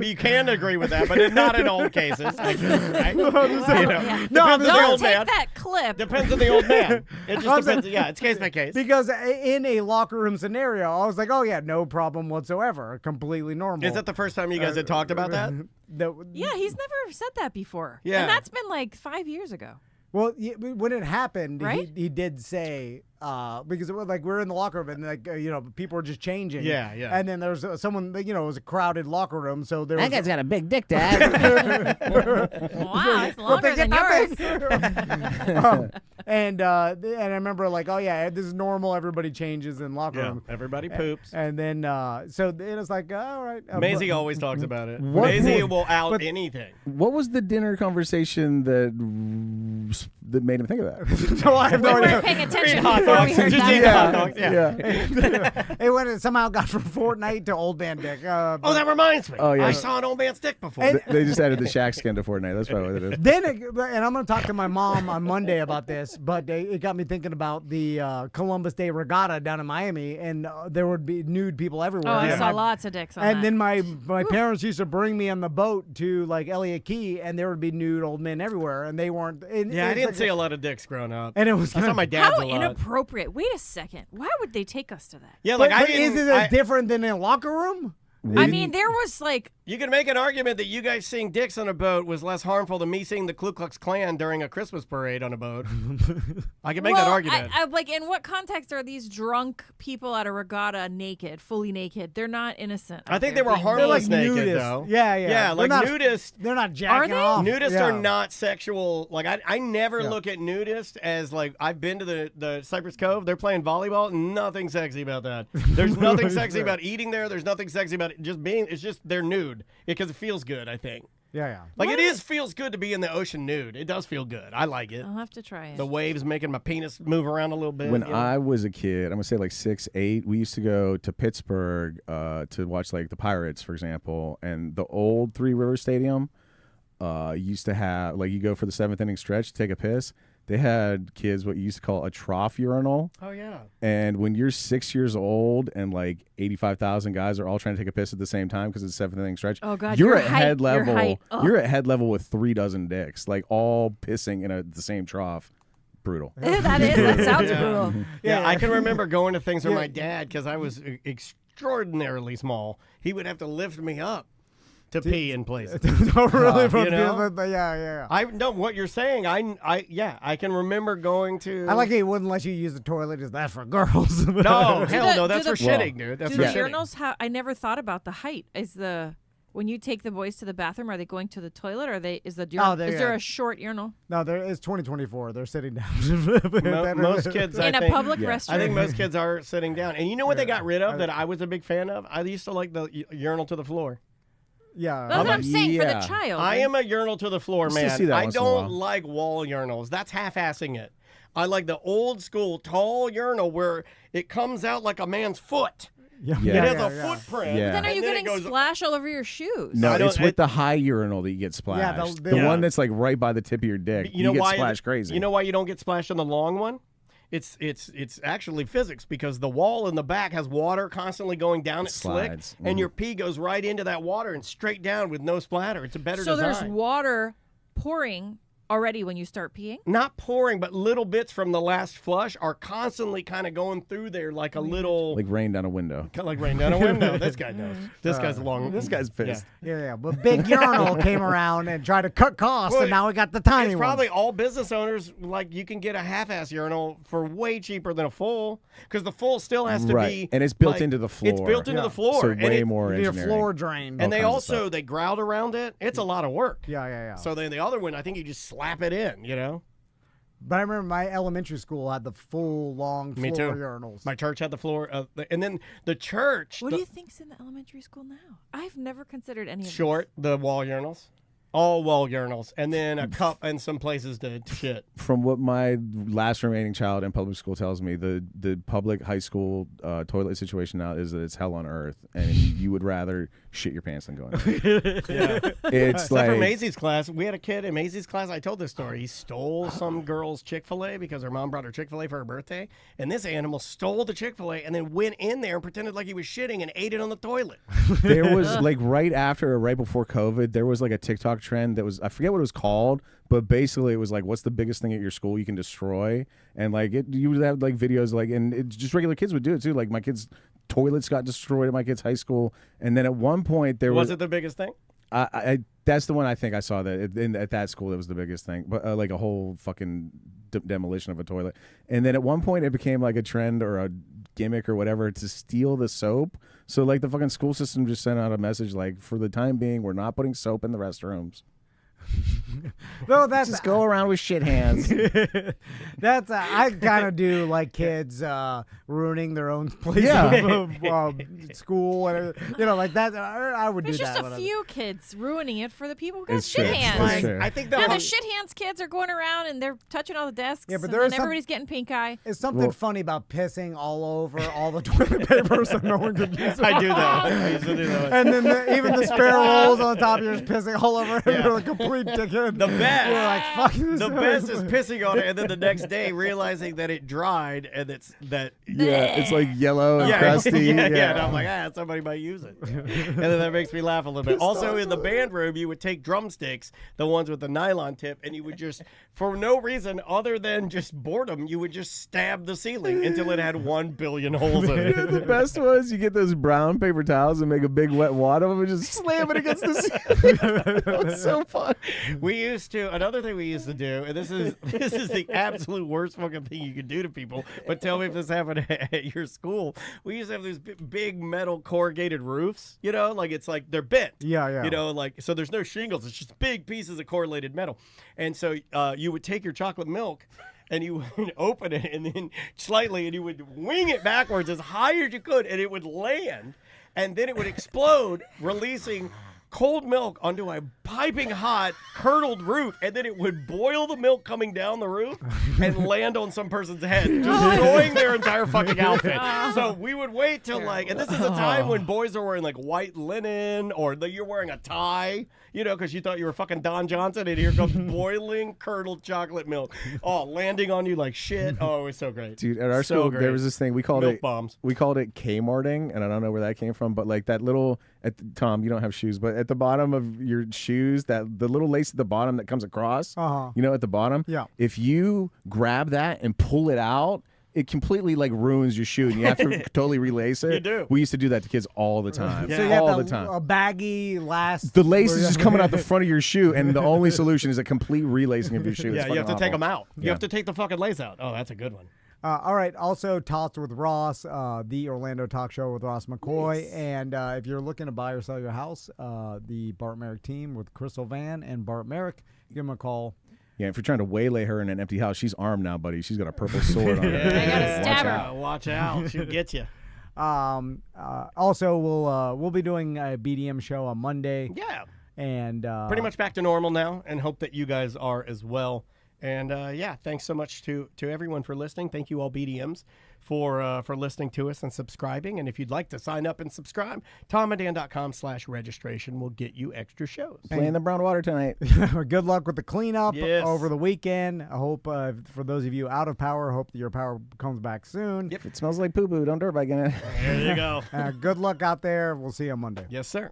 you can agree with that, but not in all cases. Right? Depends on the don't old take man. that clip. Depends on the old man. It just depends. Yeah, it's case by case. Because in a locker room scenario, I was like, oh yeah, no problem whatsoever, completely normal. Is that the first time you guys had talked about that? Yeah, he's never said that before. Yeah. And that's been like 5 years ago. Well, when it happened, Right? he did say because it was like we're in the locker room and like people were just changing. Yeah, yeah. And then there's someone it was a crowded locker room, so there. That was guy's got a big dick, Dad. Wow, it's longer than yours. And I remember like, oh yeah, this is normal. Everybody changes in locker Yeah, room. everybody poops. And then so it was like, all right. Maisie always talks about it. What- Maisie will out but- anything. What was the dinner conversation that made him think of that? No, I have no We idea. weren't paying attention hot before we dogs. heard Just that. eat hot dogs. Yeah. It somehow got from Fortnite to old man dick. Oh, that reminds me. Oh, yeah. I saw an old man's dick before. They just added the Shaq skin to Fortnite. That's probably what it is. Then, and I'm going to talk to my mom on Monday about this, but it got me thinking about the Columbus Day Regatta down in Miami, and there would be nude people everywhere. Oh, I And saw my- lots of dicks on And that. then my parents used to bring me on the boat to like Elliott Key, and there would be nude old men everywhere, and they weren't. Yeah, I didn't see a lot of dicks growing up. And it was I saw my dad's How a lot. inappropriate. Wait a second. Why would they take us to that? Yeah, like but I is didn't. it different than in a locker room? I mean, there was like You can make an argument that you guys seeing dicks on a boat was less harmful than me seeing the Ku Klux Klan during a Christmas parade on a boat. I can make that argument. Like, in what context are these drunk people at a regatta naked, fully naked? They're not innocent. I think they were harmless naked, though. Yeah, like nudists. They're not jacking off. Nudists are not sexual. Like, I never look at nudists as, like, I've been to the Cypress Cove. They're playing volleyball. Nothing sexy about that. There's nothing sexy about eating there. There's nothing sexy about it just being. It's just they're nude. Because it feels good, I think. Yeah. Like, feels good to be in the ocean nude. It does feel good. I like it. I'll have to try it. The waves making my penis move around a little bit. When I was a kid, I'm going to say like 6, 8, we used to go to Pittsburgh to watch like the Pirates, for example. And the old Three Rivers Stadium used to have, like, you go for the 7th inning stretch to take a piss. They had kids what you used to call a trough urinal. Oh, yeah. And when you're 6 years old and like 85,000 guys are all trying to take a piss at the same time because it's a 7th inning stretch, oh, God, you're your at height, head level. You're at head level with 3 dozen dicks, like all pissing in the same trough. Brutal. That sounds brutal. Yeah, I can remember going to things where my dad, because I was extraordinarily small, he would have to lift me up to pee in places. Really? You know? Yeah. I know what you're saying. I can remember going to. I like it. He wouldn't let you use the toilet. Is that for girls? No, hell no. That's for shitting, dude. That's for shitting. Urinals I never thought about the height. When you take the boys to the bathroom, are they going to the toilet, or is there a short urinal? No, it's 2024. They're sitting down. Most kids, in a public restroom. I think most kids are sitting down. And you know what they got rid of that I was a big fan of? I used to like the urinal to the floor. Yeah, that's what I'm saying for the child. I am a urinal to the floor man. I once in a while. don't like wall urinals. That's half-assing it. I like the old school tall urinal where it comes out like a man's foot. Yeah. It has a footprint. Yeah. But then are you getting splash all over your shoes? No, it's with the high urinal that you get splashed. The one that's like right by the tip of your dick. You get splashed crazy. You know why you don't get splashed on the long one? It's actually physics, because the wall in the back has water constantly going down. It's slick, and your pee goes right into that water and straight down with no splatter. It's a better design. So there's water pouring already when you start peeing? Not pouring, but little bits from the last flush are constantly kind of going through there like a little... Like rain down a window. Kind of like rain down a window. This guy knows. This guy's pissed. Yeah. But Big Urinal came around and tried to cut costs, and now we got the tiny one. It's probably all business owners, like, you can get a half-ass urinal for way cheaper than a full, because the full still has to be... And it's built into the floor. It's built into the floor. So way more engineering. Your floor drain. And they also, they grout around it. It's a lot of work. Yeah. So then the other one, I think you just slap it in, you know? But I remember my elementary school had the full long floor urinals. My church had the floor, and then the church. What do you think's in the elementary school now? I've never considered any of short the wall urinals, all wall urinals, and then a cup and some places to shit. From what my last remaining child in public school tells me, the public high school toilet situation now is that it's hell on earth, and you would rather shit your pants than go in there. Yeah. It's Except like for Maisie's class. We had a kid in Maisie's class. I told this story. He stole some girl's Chick-fil-A because her mom brought her Chick-fil-A for her birthday, and this animal stole the Chick-fil-A and then went in there and pretended like he was shitting and ate it on the toilet. There was like right after or right before COVID, there was like a TikTok trend that was, I forget what it was called, but basically it was like, what's the biggest thing at your school you can destroy? And like you would have like videos like, and just regular kids would do it too. Like my kids' toilets got destroyed at my kids' high school, and then at one point there was it the biggest thing? That's the one I think I saw that at that school that was the biggest thing, but like a whole fucking demolition of a toilet. And then at one point it became like a trend or a gimmick or whatever to steal the soap. So like the fucking school system just sent out a message like, for the time being, we're not putting soap in the restrooms. No, that's just go around with shit hands. That's I kind of do like kids ruining their own place of school, whatever. You know, like that. I would do that. There's just a few kids ruining it for the people who got shit hands. I think the shit hands kids are going around and they're touching all the desks. Yeah, but and then everybody's getting pink eye. It's something funny about pissing all over all the toilet paper so no one could use it. I do that. I used to do that. And then even the spare rolls on top, you're just pissing all over. You're a complete dickhead. The best. You're like, fuck this. The best is pissing on it, and then the next day realizing that it dried and it's like yellow and crusty. Yeah, and I'm like, somebody might use it. And then that makes me laugh a little bit. Also, in the band room, you would take drumsticks, the ones with the nylon tip, and you would just, for no reason other than just boredom, you would just stab the ceiling until it had 1 billion holes in it. Yeah, the best was you get those brown paper towels and make a big wet wad of them and just slam it against the ceiling. That was so fun. Another thing we used to do, and this is the absolute worst fucking thing you could do to people, but tell me if this happened at your school. We used to have these big metal corrugated roofs, like it's like they're bent. Yeah. So there's no shingles. It's just big pieces of corrugated metal. And so you would take your chocolate milk and you would open it and then slightly, and you would wing it backwards as high as you could, and it would land, and then it would explode, releasing cold milk onto a piping hot curdled roof, and then it would boil the milk coming down the roof and land on some person's head, destroying their entire fucking outfit. So we would wait till and this is a time when boys are wearing like white linen, or you're wearing a tie, because you thought you were fucking Don Johnson, and here comes boiling curdled chocolate milk, landing on you like shit. Oh, it was so great. Dude, at our school, there was this thing we called milk bombs. We called it Kmarting, and I don't know where that came from, but like that little, Tom, you don't have shoes, but at the bottom of your shoes, the little lace at the bottom that comes across, at the bottom, if you grab that and pull it out, it completely ruins your shoe, and you have to totally relace it. You do. We used to do that to kids all the time. So you have all the time. A baggy last. The lace is just coming out the front of your shoe, and the only solution is a complete relacing of your shoe. Yeah, you have to take them out. Yeah. You have to take the fucking lace out. Oh, that's a good one. All right. Also, Talks with Ross, the Orlando talk show with Ross McCoy. Nice. And if you're looking to buy or sell your house, the Bart Merrick team with Crystal Vann and Bart Merrick, give them a call. Yeah, if you're trying to waylay her in an empty house, she's armed now, buddy. She's got a purple sword on her. I gotta stab her. Watch out. She'll get you. Also, we'll be doing a BDM show on Monday. Yeah. And pretty much back to normal now, and hope that you guys are as well. And thanks so much to everyone for listening. Thank you all BDMs for listening to us and subscribing. And if you'd like to sign up and subscribe, tomandan.com/registration will get you extra shows. Playing the brown water tonight. Good luck with the cleanup over the weekend. I hope for those of you out of power, hope that your power comes back soon. If it smells like poo-poo, don't dirt bike in it. There you go. Good luck out there. We'll see you on Monday. Yes, sir.